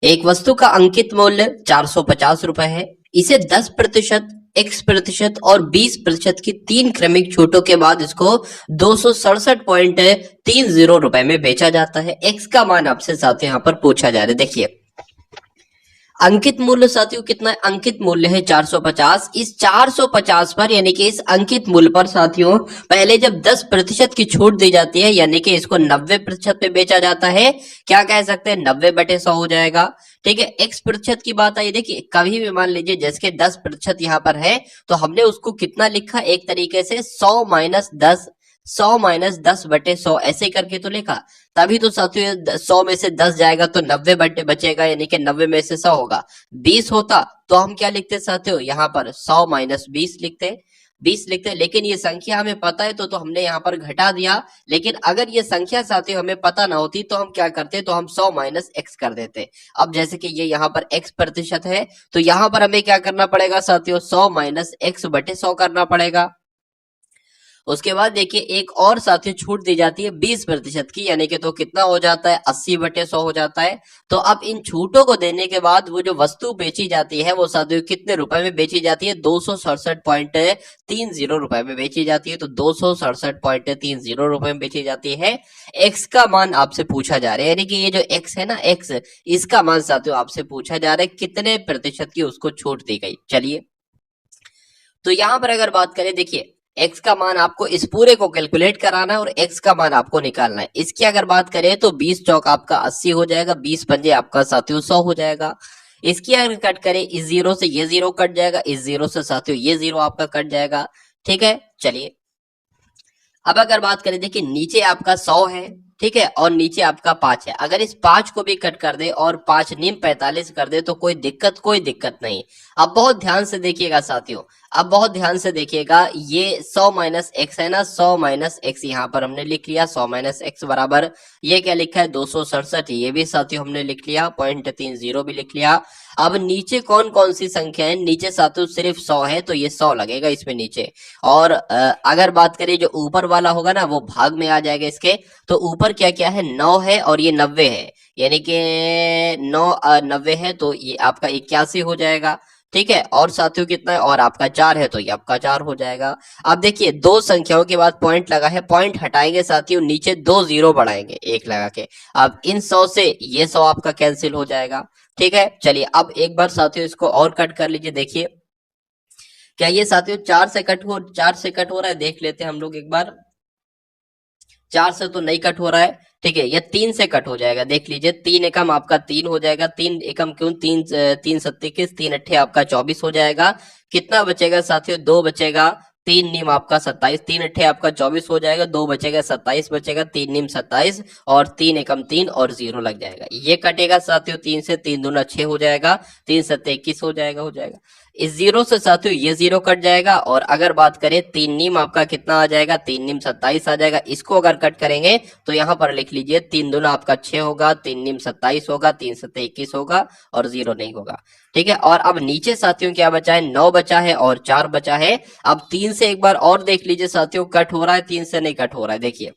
एक वस्तु का अंकित मूल्य 450 रुपए है। इसे 10%, X% और 20% की 3 क्रमिक छूटों के बाद इसको 267.30 रुपए में बेचा जाता है। X का मान आपसे साथियों यहाँ पर पूछा जा रहा है। देखिए अंकित मूल्य साथियों कितना है, अंकित मूल्य है 450। इस 450 पर, यानी कि इस अंकित मूल्य पर साथियों पहले जब 10% की छूट दी जाती है, यानी कि इसको 90% पे बेचा जाता है, क्या कह सकते हैं, 90/100 हो जाएगा। ठीक है। X% की बात आई, देखिए कभी भी मान लीजिए जैसे 10% यहाँ पर है, तो हमने उसको कितना लिखा, एक तरीके से 100 - 10/100 ऐसे करके तो लिखा, तभी तो साथियों 100 में से 10 जाएगा तो 90 बचेगा, यानी कि 90 में से 100 होगा। 20 होता तो हम क्या लिखते साथियों, यहाँ पर 100 - 20 लिखते, लेकिन ये संख्या हमें पता है तो हमने यहाँ पर घटा दिया। लेकिन अगर ये संख्या साथियों हमें पता ना होती तो हम क्या करते, तो हम 100 - x कर देते। अब जैसे कि ये यहाँ पर X% है, तो यहाँ पर हमें क्या करना पड़ेगा साथियों, 100 - x/100 करना पड़ेगा। उसके बाद देखिए एक और साथियों छूट दी जाती है 20% की, यानी कि तो कितना हो जाता है 80/100 हो जाता है। तो अब इन छूटों को देने के बाद वो जो वस्तु बेची जाती है वो साथियों कितने रुपए में बेची जाती है, 267.30 रुपए में बेची जाती है। तो 267.30 रुपए में बेची जाती है। एक्स का मान आपसे पूछा जा रहा है, यानी कि ये जो एक्स है ना, एक्स, इसका मान साथियों आपसे पूछा जा रहा है कितने प्रतिशत की उसको छूट दी गई। चलिए, तो यहां पर अगर बात करें, देखिए x का मान आपको इस पूरे को कैलकुलेट कराना है और x का मान आपको निकालना है। इसकी अगर बात करें तो 20 चौक आपका 80 हो जाएगा, 20 पंजे आपका साथियों 100 हो जाएगा। इसकी अगर कट करें, इस जीरो से ये जीरो कट जाएगा, इस जीरो से साथियों ये जीरो आपका कट जाएगा। ठीक है, चलिए अब अगर बात करें, देखिए नीचे आपका 100 है, ठीक है, और नीचे आपका 5 है। अगर इस 5 को भी कट कर दे और 5 नीम 45 कर दे तो कोई दिक्कत नहीं। अब बहुत ध्यान से देखिएगा साथियों, अब बहुत ध्यान से देखिएगा, ये 100 माइनस एक्स है ना, 100 माइनस एक्स यहाँ पर हमने लिख लिया। 100 माइनस एक्स बराबर ये क्या लिखा है 267, ये भी साथियों हमने लिख लिया। 0.30 भी लिख लिया। अब नीचे कौन कौन सी संख्या है, नीचे साथियों सिर्फ 100 है तो ये 100 लगेगा इसमें नीचे। और अगर बात करें जो ऊपर वाला होगा ना वो भाग में आ जाएगा इसके। तो ऊपर क्या क्या है, 9 है और ये 90 है, यानी कि 9 90 है तो ये आपका 81 हो जाएगा। ठीक है, और साथियों कितना है, और आपका 4 है तो ये आपका 4 हो जाएगा। अब देखिए दो संख्याओं के बाद पॉइंट लगा है, पॉइंट हटाएंगे साथियों, नीचे 2 जीरो बढ़ाएंगे एक लगा के। अब इन 100 से ये 100 आपका कैंसिल हो जाएगा। ठीक है, चलिए अब एक बार साथियों इसको और कट कर लीजिए। देखिए क्या ये साथियों 4 से कट हो रहा है, देख लेते हैं हम लोग एक बार। 4 से तो नहीं कट हो रहा है, ठीक है, ये 3 से कट हो जाएगा। देख लीजिए 3 एकम आपका 3 हो जाएगा, 3 एकम क्यों, 3 सत्ते किस, 3 अट्ठे आपका 24 हो जाएगा। कितना बचेगा साथियों, 2 बचेगा। 3 नीम आपका 27, 3 अट्ठे आपका 24 हो जाएगा, 2 बचेगा 27 बचेगा, 3 नीम 27 और 3 एकम 3 और 0 लग जाएगा। ये कटेगा साथियों 3 से, 3 दूना 6 हो जाएगा, 3 सत्ते 21 हो जाएगा। इस जीरो से साथियों ये जीरो कट जाएगा। और अगर बात करें 3 नीम आपका कितना आ जाएगा, 3 नीम 27 आ जाएगा। इसको अगर कट करेंगे तो यहाँ पर लिख लीजिए 3 दूना आपका 6 होगा, 3 नीम 27 होगा, 3 सत्ते 21 होगा और 0 नहीं होगा। ठीक है, और अब नीचे साथियों क्या बचा है, 9 बचा है और 4 बचा है। अब 3 से एक बार और देख लीजिए साथियों, कट हो रहा है, 3 से नहीं कट हो रहा है। देखिए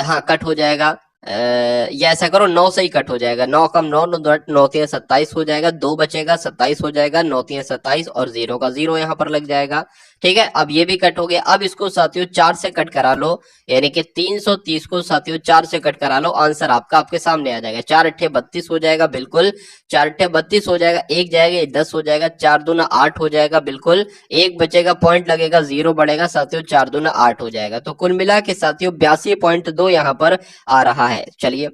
हाँ कट हो जाएगा। या ऐसा करो 9 से ही कट हो जाएगा, 9 कम 9 9 3 27 हो जाएगा, 2 बचेगा 27 हो जाएगा, 9 3 27 और 0 का 0 यहाँ पर लग जाएगा। ठीक है, अब ये भी कट हो गया। अब इसको साथियों 4 से कट करा लो, यानी कि 330 को साथियों 4 से कट करा लो, आंसर आपका आपके सामने आ जाएगा। 4 अट्ठे 32 हो जाएगा, बिल्कुल 4 अट्ठे 32 हो जाएगा, एक जाएगा ये 10 हो जाएगा, 4 दूना 8 हो जाएगा, बिल्कुल एक बचेगा, पॉइंट लगेगा, 0 बढ़ेगा साथियों, 4 दूना 8 हो जाएगा। तो कुल मिला के साथियों 82.2 यहाँ पर आ रहा है। चलिए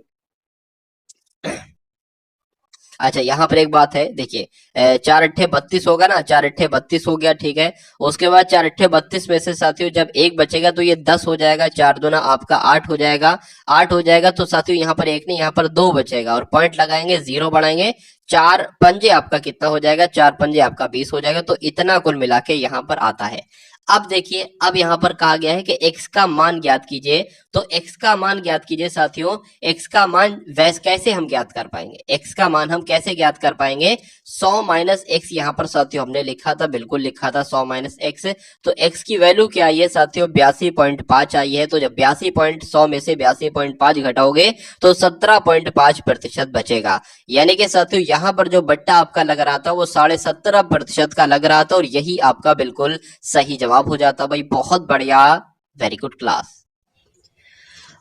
अच्छा यहाँ पर एक बात है, देखिए 4 अट्ठे 32 होगा ना, 4 अट्ठे 32 हो गया, ठीक है। उसके बाद 4 अट्ठे 32 में से साथियों जब एक बचेगा तो ये 10 हो जाएगा, 4 दूना आपका 8 हो जाएगा, 8 हो जाएगा। तो साथियों यहाँ पर एक नहीं, यहाँ पर 2 बचेगा और पॉइंट लगाएंगे, 0 बढ़ाएंगे, 4 पंजे आपका कितना हो जाएगा, 4 पंजे आपका 20 हो जाएगा। तो इतना कुल मिला के यहाँ पर आता है। अब देखिए, अब यहाँ पर कहा गया है कि x का मान ज्ञात कीजिए। तो x का मान ज्ञात कीजिए साथियों, x का मान वैसे कैसे हम ज्ञात कर पाएंगे, x का मान हम कैसे ज्ञात कर पाएंगे। 100 माइनस एक्स यहाँ पर साथियों हमने लिखा था, बिल्कुल लिखा था 100 माइनस एक्स। तो x की वैल्यू क्या आई है साथियों, 82.5 आई है। तो जब 100 में से 82.5 घटाओगे तो 17.5% बचेगा। यानी कि साथियों यहाँ पर जो बट्टा आपका लग रहा था वो 17.5% का लग रहा था और यही आपका बिल्कुल सही जवाब हो जाता। भाई बहुत बढ़िया, वेरी गुड क्लास।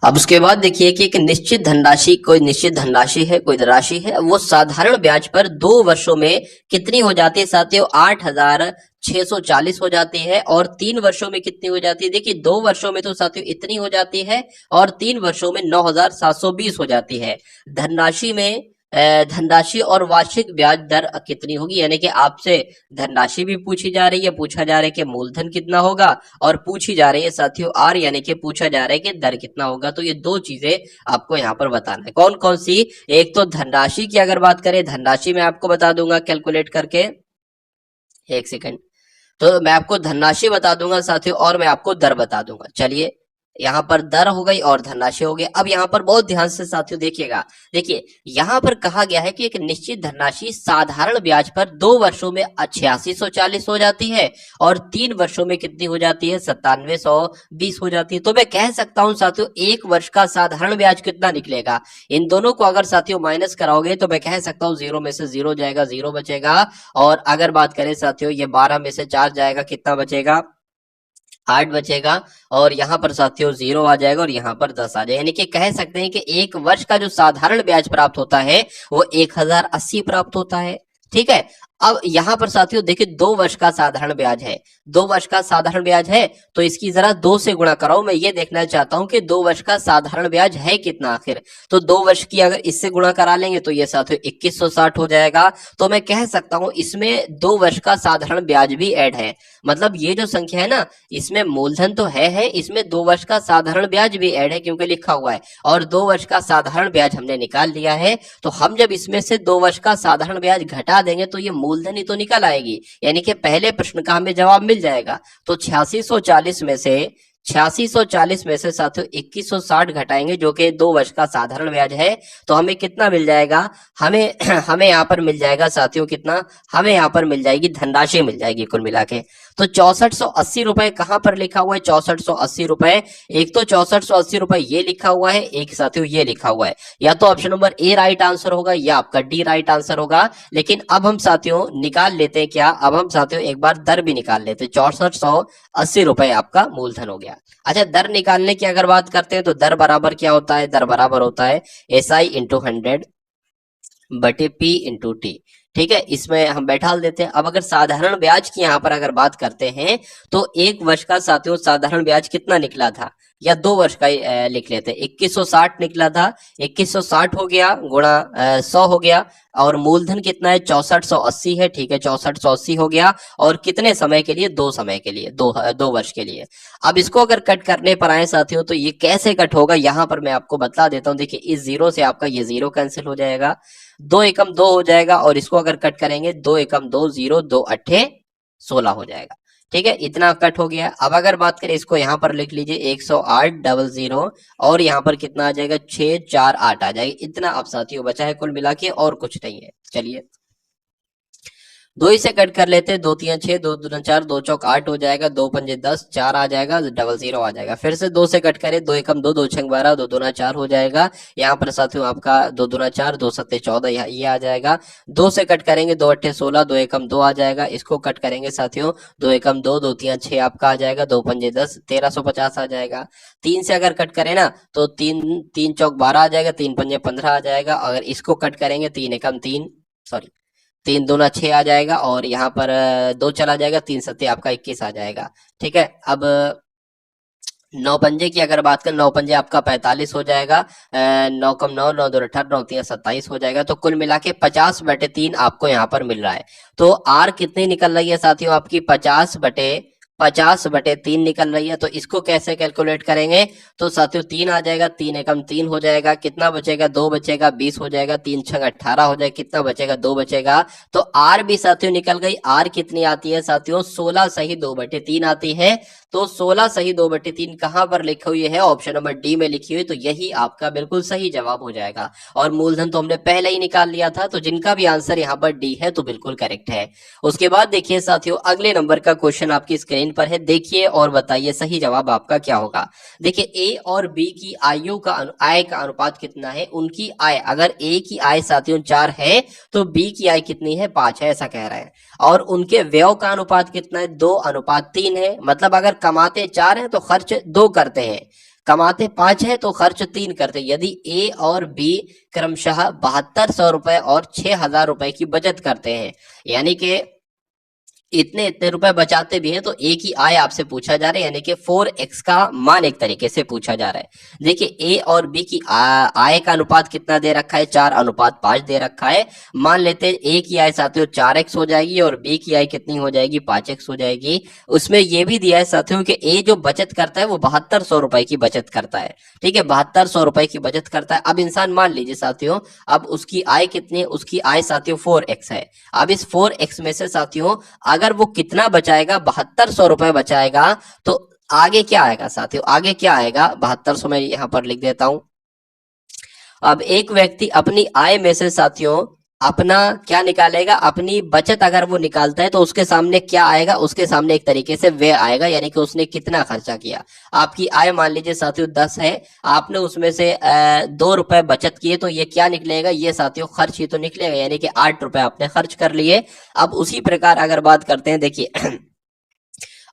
अब उसके बाद देखिए कि एक निश्चित धनराशि, कोई निश्चित धनराशि है, कोई राशि है, वो साधारण ब्याज पर 2 वर्षों में कितनी हो जाती है साथियों, 8,640 हो जाती है। और 3 वर्षों में कितनी हो जाती है, देखिए 2 वर्षों में तो साथियों इतनी हो जाती है और 3 वर्षों में 9,720 हो जाती है। धनराशि में धनराशि और वार्षिक ब्याज दर कितनी होगी, यानी कि आपसे धनराशि भी पूछी जा रही है, पूछा जा रहा है कि मूलधन कितना होगा, और पूछी जा रही है साथियों आर, यानी कि पूछा जा रहा है कि दर कितना होगा। तो ये दो चीजें आपको यहाँ पर बताना है। कौन कौन सी, एक तो धनराशि की अगर बात करें, धनराशि मैं आपको बता दूंगा कैलकुलेट करके, एक सेकंड। तो मैं आपको धनराशि बता दूंगा साथियों और मैं आपको दर बता दूंगा। चलिए यहाँ पर दर हो गई और धनराशि हो गई। अब यहाँ पर बहुत ध्यान से साथियों देखिएगा, देखिए यहाँ पर कहा गया है कि एक निश्चित धनराशि साधारण ब्याज पर 2 वर्षों में 8640 हो जाती है और 3 वर्षों में कितनी हो जाती है, 9720 हो जाती है। तो मैं कह सकता हूं साथियों 1 वर्ष का साधारण ब्याज कितना निकलेगा, इन दोनों को अगर साथियों माइनस कराओगे तो मैं कह सकता हूं 0 में से 0 जाएगा, 0 बचेगा। और अगर बात करें साथियों ये 12 में से 4 जाएगा, कितना बचेगा, 8 बचेगा। और यहाँ पर साथियों 0 आ जाएगा और यहाँ पर 10 आ जाएगा। यानी कि कह सकते हैं कि 1 वर्ष का जो साधारण ब्याज प्राप्त होता है वो 1080 प्राप्त होता है। ठीक है, अब यहाँ पर साथियों देखिए 2 वर्ष का साधारण ब्याज है, 2 वर्ष का साधारण ब्याज है तो इसकी जरा 2 से गुणा कराओ। मैं ये देखना चाहता हूं कि 2 वर्ष का साधारण ब्याज है कितना आखिर। तो 2 वर्ष की अगर इससे गुणा करा लेंगे तो ये साथियों 2160 हो जाएगा। तो मैं कह सकता हूं इसमें 2 वर्ष का साधारण ब्याज भी ऐड है। मतलब ये जो संख्या है ना, इसमें मूलधन तो है, इसमें 2 वर्ष का साधारण ब्याज भी ऐड है क्योंकि लिखा हुआ है। और 2 वर्ष का साधारण ब्याज हमने निकाल लिया है। तो हम जब इसमें से 2 वर्ष का साधारण ब्याज घटा देंगे तो ये मूलधन ही तो निकल आएगी। यानी कि पहले प्रश्न का हमें जवाब मिल जाएगा। तो 8640 में से साथियों 2160 घटाएंगे जो कि 2 वर्ष का साधारण ब्याज है। तो हमें कितना मिल जाएगा, हमें हमें यहाँ पर मिल जाएगा साथियों कितना, हमें यहाँ पर मिल जाएगी धनराशि मिल जाएगी कुल मिला के। तो 6480 रुपए कहां पर लिखा हुआ है, 6480 रुपए। एक तो 6480 रुपए ये लिखा हुआ है, एक साथियों ये लिखा हुआ है। या तो option number A right answer होगा या आपका डी राइट आंसर होगा। लेकिन अब हम साथियों निकाल लेते हैं क्या, अब हम साथियों एक बार दर भी निकाल लेते हैं। 6480 रुपए आपका मूलधन हो गया। अच्छा, दर निकालने की अगर बात करते हैं तो दर बराबर क्या होता है, दर बराबर होता है SI इंटू 100 बटे P इंटू टी। ठीक है, इसमें हम बैठा देते हैं। अब अगर साधारण ब्याज की यहाँ पर अगर बात करते हैं तो 1 वर्ष का साथियों साधारण ब्याज कितना निकला था, या 2 वर्ष का लिख लेते हैं, 2160 निकला था। 2160 हो गया गुणा 100 हो गया और मूलधन कितना है, 6480 है। ठीक है, 6480 हो गया और कितने समय के लिए, 2 समय के लिए, 2 वर्ष के लिए। अब इसको अगर कट करने पर आए साथियों तो ये कैसे कट होगा, यहाँ पर मैं आपको बता देता हूँ। देखिए इस 0 से आपका ये 0 कैंसिल हो जाएगा, 2 एकम 2 हो जाएगा और इसको अगर कट करेंगे 2 एकम 2 0, 2 अट्ठे 16 हो जाएगा। ठीक है, इतना कट हो गया। अब अगर बात करें इसको यहाँ पर लिख लीजिए 10800 और यहाँ पर कितना आ जाएगा, 648 आ जाएगा। इतना अब साथियों बचा है कुल मिला के और कुछ नहीं है। चलिए 2 ही से कट कर लेते हैं, 2 3 6, 2 2 4, 2 चौक 8 हो जाएगा, 2 पंजे 10, 4 आ जाएगा, 00 आ जाएगा। फिर से 2 से कट करें, 2 एकम 2, 2 छंग 12, 2 दूना 4 हो जाएगा। यहाँ पर साथियों आपका 2 दूना 4, 2 सत्ते 14 ये आ जाएगा। 2 से कट करेंगे, 2 अट्ठे 16, 2 एकम 2 आ जाएगा। इसको कट करेंगे साथियों, 2 एकम 2, 2 3 6 आपका आ जाएगा, 2 पंजे 10, 1350 आ जाएगा। 3 से अगर कट करें ना तो 3 चौक 12 आ जाएगा, 3 पंजे 15 आ जाएगा। अगर इसको कट करेंगे 3 एकम 3, सॉरी 3 दूना 6 आ जाएगा और यहाँ पर 2 चला जाएगा, 3 सत्ते आपका 21 आ जाएगा। ठीक है, अब 9 पंजे की अगर बात करें, 9 पंजे आपका 45 हो जाएगा, 9 कम 9, 9 दो 18, 9 3 27 हो जाएगा। तो कुल मिला के 50/3 आपको यहाँ पर मिल रहा है। तो आर कितनी निकल रही है साथियों, आपकी 50/3 निकल रही है। तो इसको कैसे कैलकुलेट करेंगे, तो साथियों 3 आ जाएगा, 3 एकम 3 हो जाएगा, कितना बचेगा, 2 बचेगा, 20 हो जाएगा, 3 छंग 18 हो जाएगा, कितना बचेगा, 2 बचेगा। तो आर भी साथियों निकल गई। आर कितनी आती है साथियों, 16 सही 2/3 आती है। तो 16 सही 2/3 कहां पर लिखी हुई है, ऑप्शन नंबर डी में लिखी हुई। तो यही आपका बिल्कुल सही जवाब हो जाएगा। और मूलधन तो हमने पहले ही निकाल लिया था। तो जिनका भी आंसर यहाँ पर डी है तो बिल्कुल करेक्ट है। उसके बाद देखिए साथियों अगले नंबर का क्वेश्चन आपकी स्क्रीन पर है, देखिए और बताइए सही जवाब आपका क्या होगा। देखिए ए और बी की आय का अनुपात कितना है, उनकी आय, अगर ए की आय साथियों 4 है तो बी की आय कितनी है, 5 है, ऐसा कह रहे हैं। और उनके व्यय का अनुपात कितना है, 2:3 है। मतलब अगर कमाते 4 हैं तो खर्च 2 करते हैं, कमाते 5 है तो खर्च 3 करते हैं। यदि ए और बी क्रमशः 7200 रुपए और 6000 रुपए की बचत करते हैं, यानी कि इतने इतने रुपए बचाते भी हैं, तो ए की आय आपसे पूछा जा रहा है, यानी कि 4x का मान एक तरीके से पूछा जा रहा है। देखिए ए और बी की आय का अनुपात कितना दे रखा है, 4:5 दे रखा है। मान लेते हैं ए की आय साथियों 4x हो जाएगी और बी की आय कितनी हो जाएगी, 5x हो जाएगी। उसमें यह भी दिया है साथियों कि ए जो बचत करता है वो 7200 रुपए की बचत करता है। ठीक है, 7200 रुपए की बचत करता है। अब इंसान मान लीजिए साथियों, अब उसकी आय कितनी है, उसकी आय साथियों 4x है। अब इस 4x में से साथियों अगर वो कितना बचाएगा, 7200 रुपए बचाएगा, तो आगे क्या आएगा साथियों, आगे क्या आएगा 7200 मैं यहाँ पर लिख देता हूं। अब एक व्यक्ति अपनी आय में से साथियों अपना क्या निकालेगा, अपनी बचत अगर वो निकालता है तो उसके सामने क्या आएगा, उसके सामने एक तरीके से व्यय आएगा, यानी कि उसने कितना खर्चा किया। आपकी आय मान लीजिए साथियों 10 है, आपने उसमें से 2 रुपए बचत किए, तो ये क्या निकलेगा, ये साथियों खर्च ही तो निकलेगा, यानी कि 8 रुपए आपने खर्च कर लिए। अब उसी प्रकार अगर बात करते हैं देखिए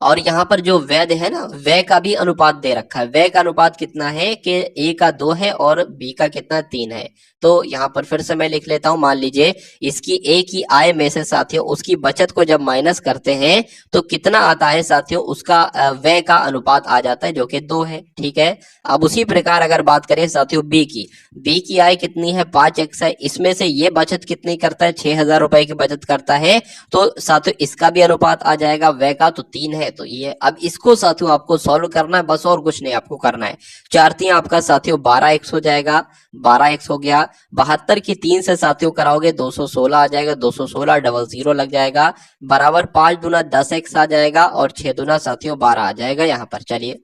और यहाँ पर जो व्यय है ना, व्यय का भी अनुपात दे रखा है। व्यय का अनुपात कितना है कि ए का 2 है और बी का कितना 3 है। तो यहाँ पर फिर से मैं लिख लेता हूं, मान लीजिए इसकी ए की आय में से साथियों उसकी बचत को जब माइनस करते हैं तो कितना आता है साथियों, उसका व्यय का अनुपात आ जाता है जो कि 2 है। ठीक है, अब उसी प्रकार अगर बात करें साथियों बी की आय कितनी है, 5x है, इसमें से ये बचत कितनी करता है, 6000 रुपए की बचत करता है, तो साथियों इसका भी अनुपात आ जाएगा व्यय का, तो 3 है। तो ये अब इसको साथियों आपको सॉल्व करना है, बस और कुछ नहीं आपको करना है। 4 आपका साथियों 12x हो जाएगा, 12x हो गया। 72 की 3 से साथियों कराओगे 216 आ जाएगा, 216 डबल 0 लग जाएगा, बराबर 5 दूना 10x आ जाएगा और 6 दूना साथियों 12 आ जाएगा यहाँ पर। चलिए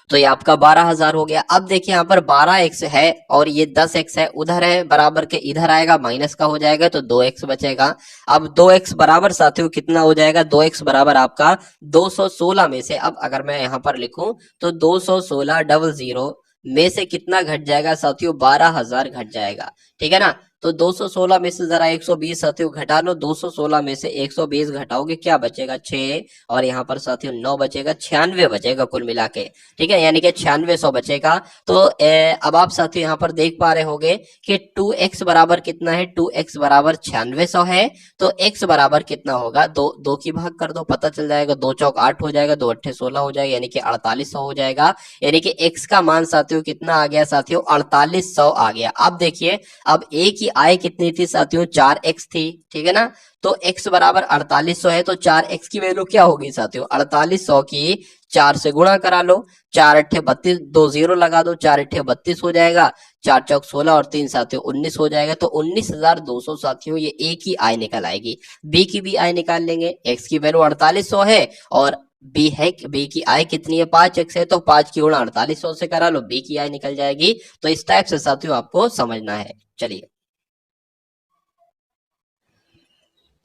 तो ये आपका 12,000 हो गया। अब देखिए यहाँ पर 12x है और ये 10x है, उधर है बराबर के इधर आएगा, माइनस का हो जाएगा तो 2x बचेगा। अब 2x बराबर साथियों कितना हो जाएगा, 2x बराबर आपका 216 में से, अब अगर मैं यहाँ पर लिखूं तो 216 डबल 0 में से कितना घट जाएगा साथियों, 12,000 घट जाएगा। ठीक है ना, तो 216 में से जरा 120 साथियों घटा लो, 216 में से 120 घटाओगे क्या बचेगा, 6, और यहाँ पर साथियों 9 बचेगा, 96 बचेगा कुल मिला के। ठीक है, यानी कि 9600 बचेगा। तो अब आप साथियों यहाँ पर देख पा रहे होंगे कि 2x बराबर कितना है, 2x बराबर 9600 है, तो x बराबर कितना होगा, दो की भाग कर दो, पता चल जाएगा, 2 चौक 8 हो जाएगा, 2 अट्ठे 16 हो जाएगा, यानी कि 4800 हो जाएगा। यानी कि x का मान साथियों कितना आ गया साथियों, 4800 आ गया। अब देखिए अब a की आय कितनी थी साथियों, 4x थी। ठीक है ना, तो x बराबर 4800 है, तो 4x की वैल्यू क्या होगी साथियों, 4800 की 4 से गुणा करा लो, 4 अट्ठे 32, 2 0 लगा दो, 4 अट्ठे 32 हो जाएगा, 4 चौक 16 और 3 साथियों 19 हो जाएगा। तो 19,200 साथियों ये ए की आय निकल आएगी। बी की भी आय निकाल लेंगे, एक्स की वैल्यू 4800 है और बी है, बी की आय कितनी है, 5x है, तो 5 की गुणा 4800 से करा लो, बी की आय निकल जाएगी। तो इस टाइप से साथियों आपको समझना है। चलिए,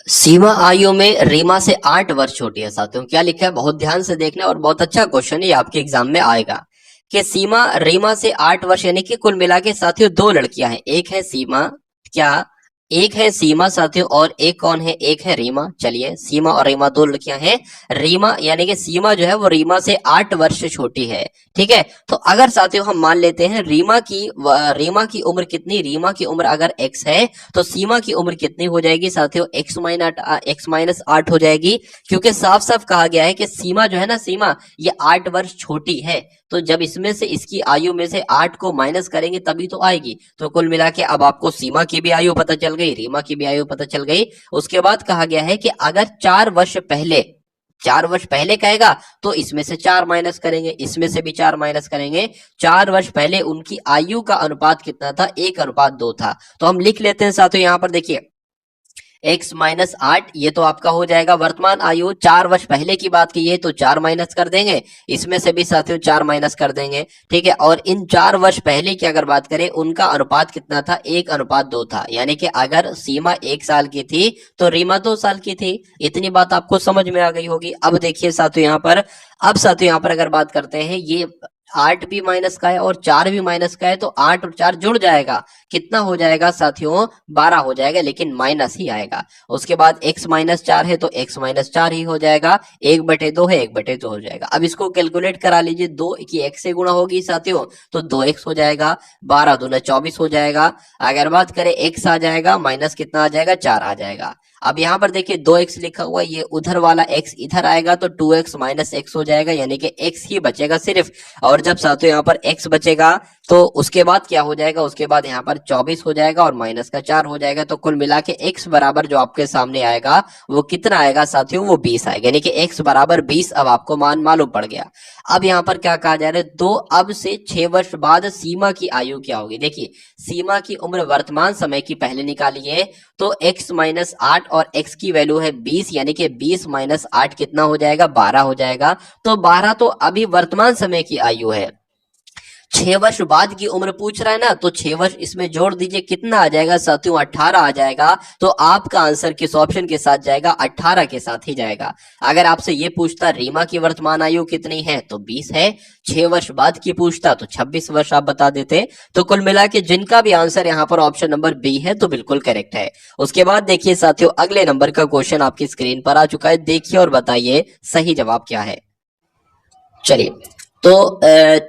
सीमा आयु में रीमा से 8 वर्ष छोटी है साथियों, क्या लिखा है, बहुत ध्यान से देखना और बहुत अच्छा क्वेश्चन है, आपके एग्जाम में आएगा कि सीमा रीमा से 8 वर्ष, यानी कि कुल मिला के साथियों 2 लड़कियां हैं, एक है सीमा, क्या, एक है सीमा साथियों और एक कौन है, एक है रीमा। चलिए सीमा और रीमा 2 लड़कियां हैं। रीमा यानी कि सीमा जो है वो रीमा से 8 वर्ष छोटी है। ठीक है, तो अगर साथियों हम मान लेते हैं रीमा की उम्र कितनी, रीमा की उम्र अगर x है तो सीमा की उम्र कितनी हो जाएगी साथियों, x-8 हो जाएगी, क्योंकि साफ साफ कहा गया है कि सीमा जो है ना, सीमा ये 8 वर्ष छोटी है, तो जब इसमें से इसकी आयु में से 8 को माइनस करेंगे तभी तो आएगी। तो कुल मिला के अब आपको सीमा की भी आयु पता चल गई, रीमा की भी आयु पता चल गई। उसके बाद कहा गया है कि अगर 4 वर्ष पहले कहेगा तो इसमें से 4 माइनस करेंगे, इसमें से भी 4 माइनस करेंगे। 4 वर्ष पहले उनकी आयु का अनुपात कितना था, 1:2 था। तो हम लिख लेते हैं साथियों, यहां पर देखिए x-8 ये तो आपका हो जाएगा वर्तमान आयु। 4 वर्ष पहले की बात की है तो 4 माइनस कर देंगे, इसमें से भी साथियों 4 माइनस कर देंगे। ठीक है, और इन 4 वर्ष पहले की अगर बात करें उनका अनुपात कितना था, 1:2 था, यानी कि अगर सीमा 1 साल की थी तो रीमा 2 साल की थी। इतनी बात आपको समझ में आ गई होगी। अब देखिए साथियों यहाँ पर, अब साथियों यहाँ पर अगर बात करते हैं, ये 8 भी माइनस का है और 4 भी माइनस का है, तो 8 और 4 जुड़ जाएगा, कितना हो जाएगा साथियों, 12 हो जाएगा, लेकिन माइनस ही आएगा। उसके बाद x-4 है तो x-4 ही हो जाएगा, 1/2 है, 1/2 हो जाएगा। अब इसको कैलकुलेट करा लीजिए, 2 की x से गुणा होगी साथियों तो 2x हो जाएगा, 12 दूना 24 हो जाएगा। अगर बात करें x आ जाएगा, माइनस कितना आ जाएगा, 4 आ जाएगा। अब यहाँ पर देखिए 2x लिखा हुआ है, ये उधर वाला x इधर आएगा तो 2x - x हो जाएगा, यानी कि x ही बचेगा सिर्फ। और जब साथियों यहाँ पर x बचेगा तो उसके बाद क्या हो जाएगा, उसके बाद यहाँ पर 24 हो जाएगा और माइनस का 4 हो जाएगा। तो कुल मिला के x बराबर जो आपके सामने आएगा वो कितना आएगा साथियों, वो 20 आएगा, यानी कि x बराबर 20 अब आपको मान मालूम पड़ गया। अब यहाँ पर क्या कहा जा रहा है, 2 अब से 6 वर्ष बाद सीमा की आयु क्या होगी। देखिए सीमा की उम्र वर्तमान समय की पहले निकालिए, तो x-8 8 और x की वैल्यू है 20, यानी कि 20 माइनस 8 कितना हो जाएगा, 12 हो जाएगा। तो 12 तो अभी वर्तमान समय की आयु है। 6 वर्ष बाद की उम्र पूछ रहा है ना, तो 6 वर्ष इसमें जोड़ दीजिए, कितना आ जाएगा साथियों, 18 आ जाएगा। तो आपका आंसर किस ऑप्शन के साथ जाएगा, 18 के साथ ही जाएगा। अगर आपसे ये पूछता रीमा की वर्तमान आयु कितनी है, तो 20 है। 6 वर्ष बाद की पूछता तो 26 वर्ष आप बता देते। तो कुल मिला के जिनका भी आंसर यहाँ पर ऑप्शन नंबर बी है तो बिल्कुल करेक्ट है। उसके बाद देखिए साथियों, अगले नंबर का क्वेश्चन आपकी स्क्रीन पर आ चुका है, देखिए और बताइए सही जवाब क्या है। चलिए, तो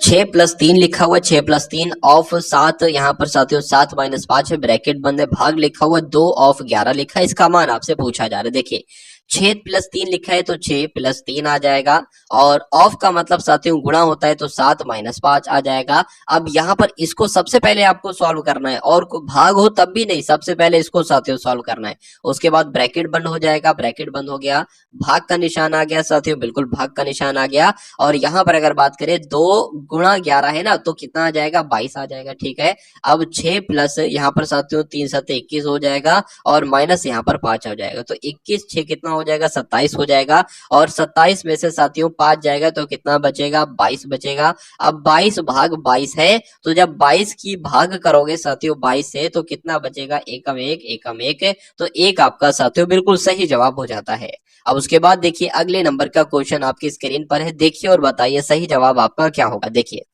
6+3 लिखा हुआ है, 6+3 ऑफ 7, यहाँ पर साथियों 7 माइनस 5 है, ब्रैकेट बंद है, भाग लिखा हुआ 2 ऑफ 11 लिखा है, इसका मान आपसे पूछा जा रहा है। देखिए 6+3 लिखा है तो 6+3 आ जाएगा, और ऑफ का मतलब साथियों गुणा होता है तो 7 माइनस 5 आ जाएगा। अब यहाँ पर इसको सबसे पहले आपको सॉल्व करना है, और भाग हो तब भी नहीं, सबसे पहले इसको साथियों सॉल्व करना है। उसके बाद ब्रैकेट बंद हो जाएगा, ब्रैकेट बंद हो गया, भाग का निशान आ गया साथियों, बिल्कुल भाग का निशान आ गया। और यहाँ पर अगर बात करें 2 गुणा 11 है ना, तो कितना आ जाएगा, 22 आ जाएगा। ठीक है, अब 6 प्लस यहाँ पर साथियों 3 7 21 हो जाएगा, और माइनस यहाँ पर 5 हो जाएगा, तो 21 6 कितना हो जाएगा, 27 हो जाएगा। और 27 में से साथियों 5 जाएगा तो कितना बचेगा, 22 बचेगा। अब 22 भाग 22 है, तो जब 22 की भाग करोगे साथियों 22 से, तो कितना बचेगा, एकम 1 एकम 1, तो 1 आपका साथियों बिल्कुल सही जवाब हो जाता है। अब उसके बाद देखिए अगले नंबर का क्वेश्चन आपकी स्क्रीन पर है, देखिए और बताइए सही जवाब आपका क्या होगा। देखिए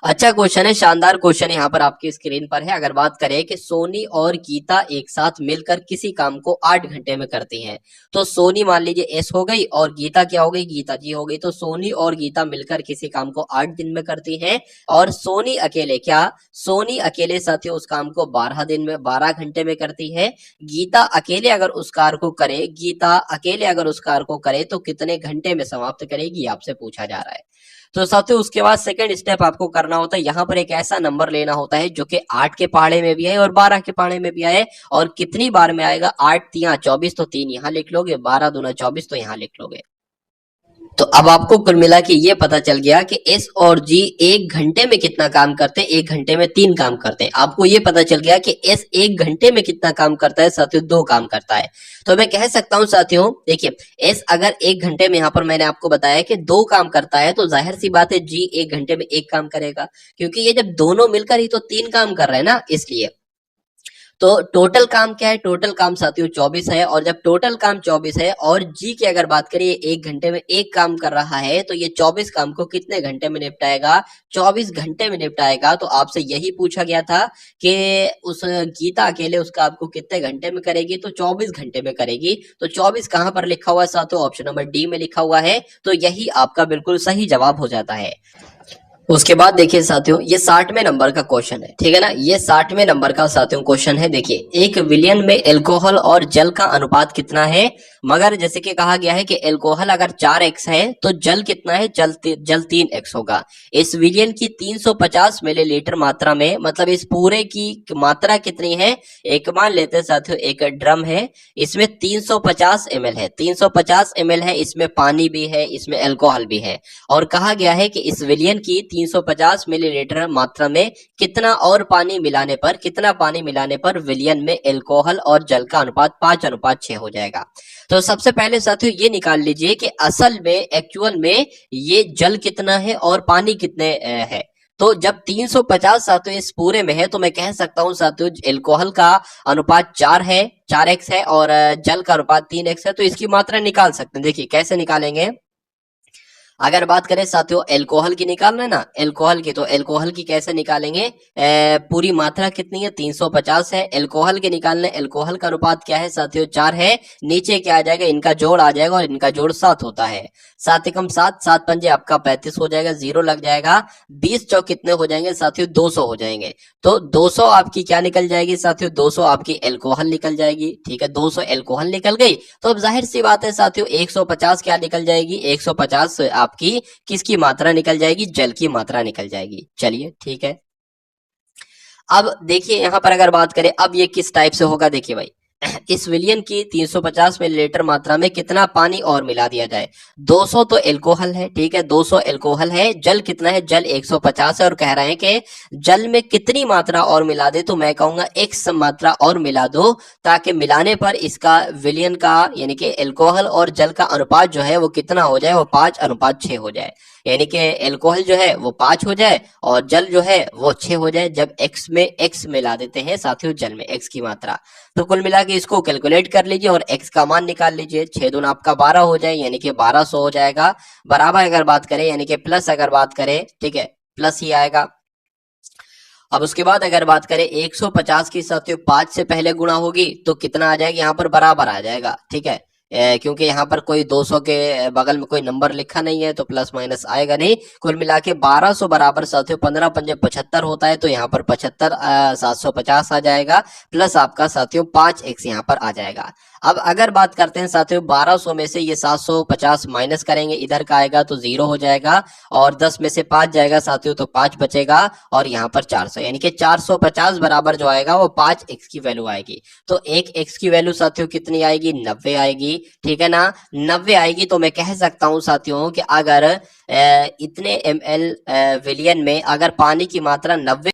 अच्छा क्वेश्चन है, शानदार क्वेश्चन यहाँ पर आपकी स्क्रीन पर है। अगर बात करें कि सोनी और गीता एक साथ मिलकर किसी काम को 8 घंटे में करती हैं, तो सोनी मान लीजिए एस हो गई, और गीता क्या हो गई, गीता जी हो गई। तो सोनी और गीता मिलकर किसी काम को 8 दिन में करती हैं, और सोनी अकेले क्या, सोनी अकेले साथियों उस काम को 12 दिन में 12 घंटे में करती है। गीता अकेले अगर उस कार्य को करे, गीता अकेले अगर उस कार्य को करे तो कितने घंटे में समाप्त करेगी, आपसे पूछा जा रहा है। तो साथियों उसके बाद सेकंड स्टेप आपको करना होता है, यहाँ पर एक ऐसा नंबर लेना होता है जो कि 8 के पहाड़े में भी आए और 12 के पहाड़े में भी आए, और कितनी बार में आएगा, 8 3 24, तो 3 यहाँ लिख लोगे, 12 दूना 24 तो यहाँ लिख लोगे। तो अब आपको कुल मिला के ये पता चल गया कि एस और जी 1 घंटे में कितना काम करते हैं, 1 घंटे में 3 काम करते हैं। आपको ये पता चल गया कि एस 1 घंटे में कितना काम करता है साथियों, 2 काम करता है। तो मैं कह सकता हूं साथियों, देखिए एस अगर 1 घंटे में, यहाँ पर मैंने आपको बताया कि 2 काम करता है, तो जाहिर सी बात है जी 1 घंटे में 1 काम करेगा, क्योंकि ये जब दोनों मिलकर ही तो 3 काम कर रहे हैं ना, इसलिए। तो टोटल काम क्या है, टोटल काम साथियों 24 है, और जब टोटल काम 24 है और जी की अगर बात करिए 1 घंटे में 1 काम कर रहा है, तो ये 24 काम को कितने घंटे में निपटाएगा, 24 घंटे में निपटाएगा। तो आपसे यही पूछा गया था कि उस गीता अकेले उस काम को कितने घंटे में करेगी, तो 24 घंटे में करेगी। तो 24 कहां पर लिखा हुआ है साथियों, ऑप्शन नंबर डी में लिखा हुआ है, तो यही आपका बिल्कुल सही जवाब हो जाता है। उसके बाद देखिए साथियों, ये 60वें नंबर का क्वेश्चन है, ठीक है ना, ये 60वें नंबर का साथियों क्वेश्चन है। देखिए 1 विलियन में एल्कोहल और जल का अनुपात कितना है, मगर जैसे कि कहा गया है कि एल्कोहल अगर 4x है तो जल कितना है, जल 3x होगा। इस विलियन की 350 मिलीलीटर मात्रा में, मतलब इस पूरे की मात्रा कितनी है, एक मान लेते हैं साथियों एक ड्रम है, इसमें 350 ml है, 350 ml है, इसमें पानी भी है, इसमें एल्कोहल भी है, और कहा गया है कि इस विलियन की 350 मिलीलीटर मात्रा में कितना और पानी मिलाने पर, कितना पानी मिलाने पर विलियन में एल्कोहल और जल का अनुपात 5:6 हो जाएगा। तो सबसे पहले साथियों ये निकाल लीजिए कि असल में एक्चुअल में ये जल कितना है और पानी कितने है। तो जब 350 साथियों इस पूरे में है, तो मैं कह सकता हूं साथियों एल्कोहल का अनुपात 4 है, 4x है, और जल का अनुपात 3x है। तो इसकी मात्रा निकाल सकते हैं। देखिए कैसे निकालेंगे, अगर बात करें साथियों एल्कोहल की निकालना है ना, एल्कोहल की, तो एल्कोहल की कैसे निकालेंगे, पूरी मात्रा कितनी है, 350 है, एल्कोहल के निकालने, एल्कोहल का अनुपात क्या है साथियों, 4 है, नीचे क्या आ जाएगा, इनका जोड़ आ जाएगा, और इनका जोड़ 7 होता है, 7 एकम 7, 7 पंजे आपका 35 हो जाएगा, 0 लग जाएगा, 20 चौक कितने हो जाएंगे साथियों, 200 हो जाएंगे। तो 200 आपकी क्या निकल जाएगी साथियों, 200 आपकी एल्कोहल निकल जाएगी, ठीक है, 200 एल्कोहल निकल गई। तो अब जाहिर सी बात है साथियों 150 क्या निकल जाएगी, 150 आपकी किसकी मात्रा निकल जाएगी, जल की मात्रा निकल जाएगी। चलिए ठीक है, अब देखिए यहां पर अगर बात करें अब ये किस टाइप से होगा, देखिए भाई इस विलियन की 350 मिलीलीटर मात्रा में कितना पानी और मिला दिया जाए। 200 तो एल्कोहल है, ठीक है, 200 एल्कोहल है। जल कितना है, जल 150 है, और कह रहे हैं कि जल में कितनी मात्रा और मिला दे, तो मैं कहूंगा x मात्रा और मिला दो, ताकि मिलाने पर इसका विलियन का यानी कि एल्कोहल और जल का अनुपात जो है वो कितना हो जाए, वो 5:6 हो जाए। यानी कि एल्कोहल जो है वो 5 हो जाए और जल जो है वो 6 हो जाए, जब x में x मिला देते हैं साथियों, जल में x की मात्रा। तो कुल मिला के इसको कैलकुलेट कर लीजिए और x का मान निकाल लीजिए। 6 दूना आपका 12 हो जाए, यानी कि 1200 हो जाएगा। बराबर अगर बात करें यानी कि प्लस अगर बात करें, ठीक है, प्लस ही आएगा। अब उसके बाद अगर बात करें 150 की साथियों 5 से पहले गुणा होगी तो कितना आ जाएगा, यहाँ पर बराबर आ जाएगा, ठीक है। क्योंकि यहाँ पर कोई 200 के बगल में कोई नंबर लिखा नहीं है तो प्लस माइनस आएगा नहीं। कुल मिला के 1200 बराबर साथियों 15 पंजे 75 होता है, तो यहाँ पर 75 750 आ जाएगा, प्लस आपका साथियों 5x यहाँ पर आ जाएगा। अब अगर बात करते हैं साथियों 1200 में से ये 750 माइनस करेंगे, इधर का आएगा तो 0 हो जाएगा, और 10 में से 5 जाएगा साथियों तो 5 बचेगा, और यहाँ पर 400, यानी कि 450 बराबर जो आएगा वो 5x की वैल्यू आएगी। तो एक x की वैल्यू साथियों कितनी आएगी, 90 आएगी, ठीक है ना। 90 आएगी तो मैं कह सकता हूँ साथियों कि अगर इतने ml विलियन में अगर पानी की मात्रा 90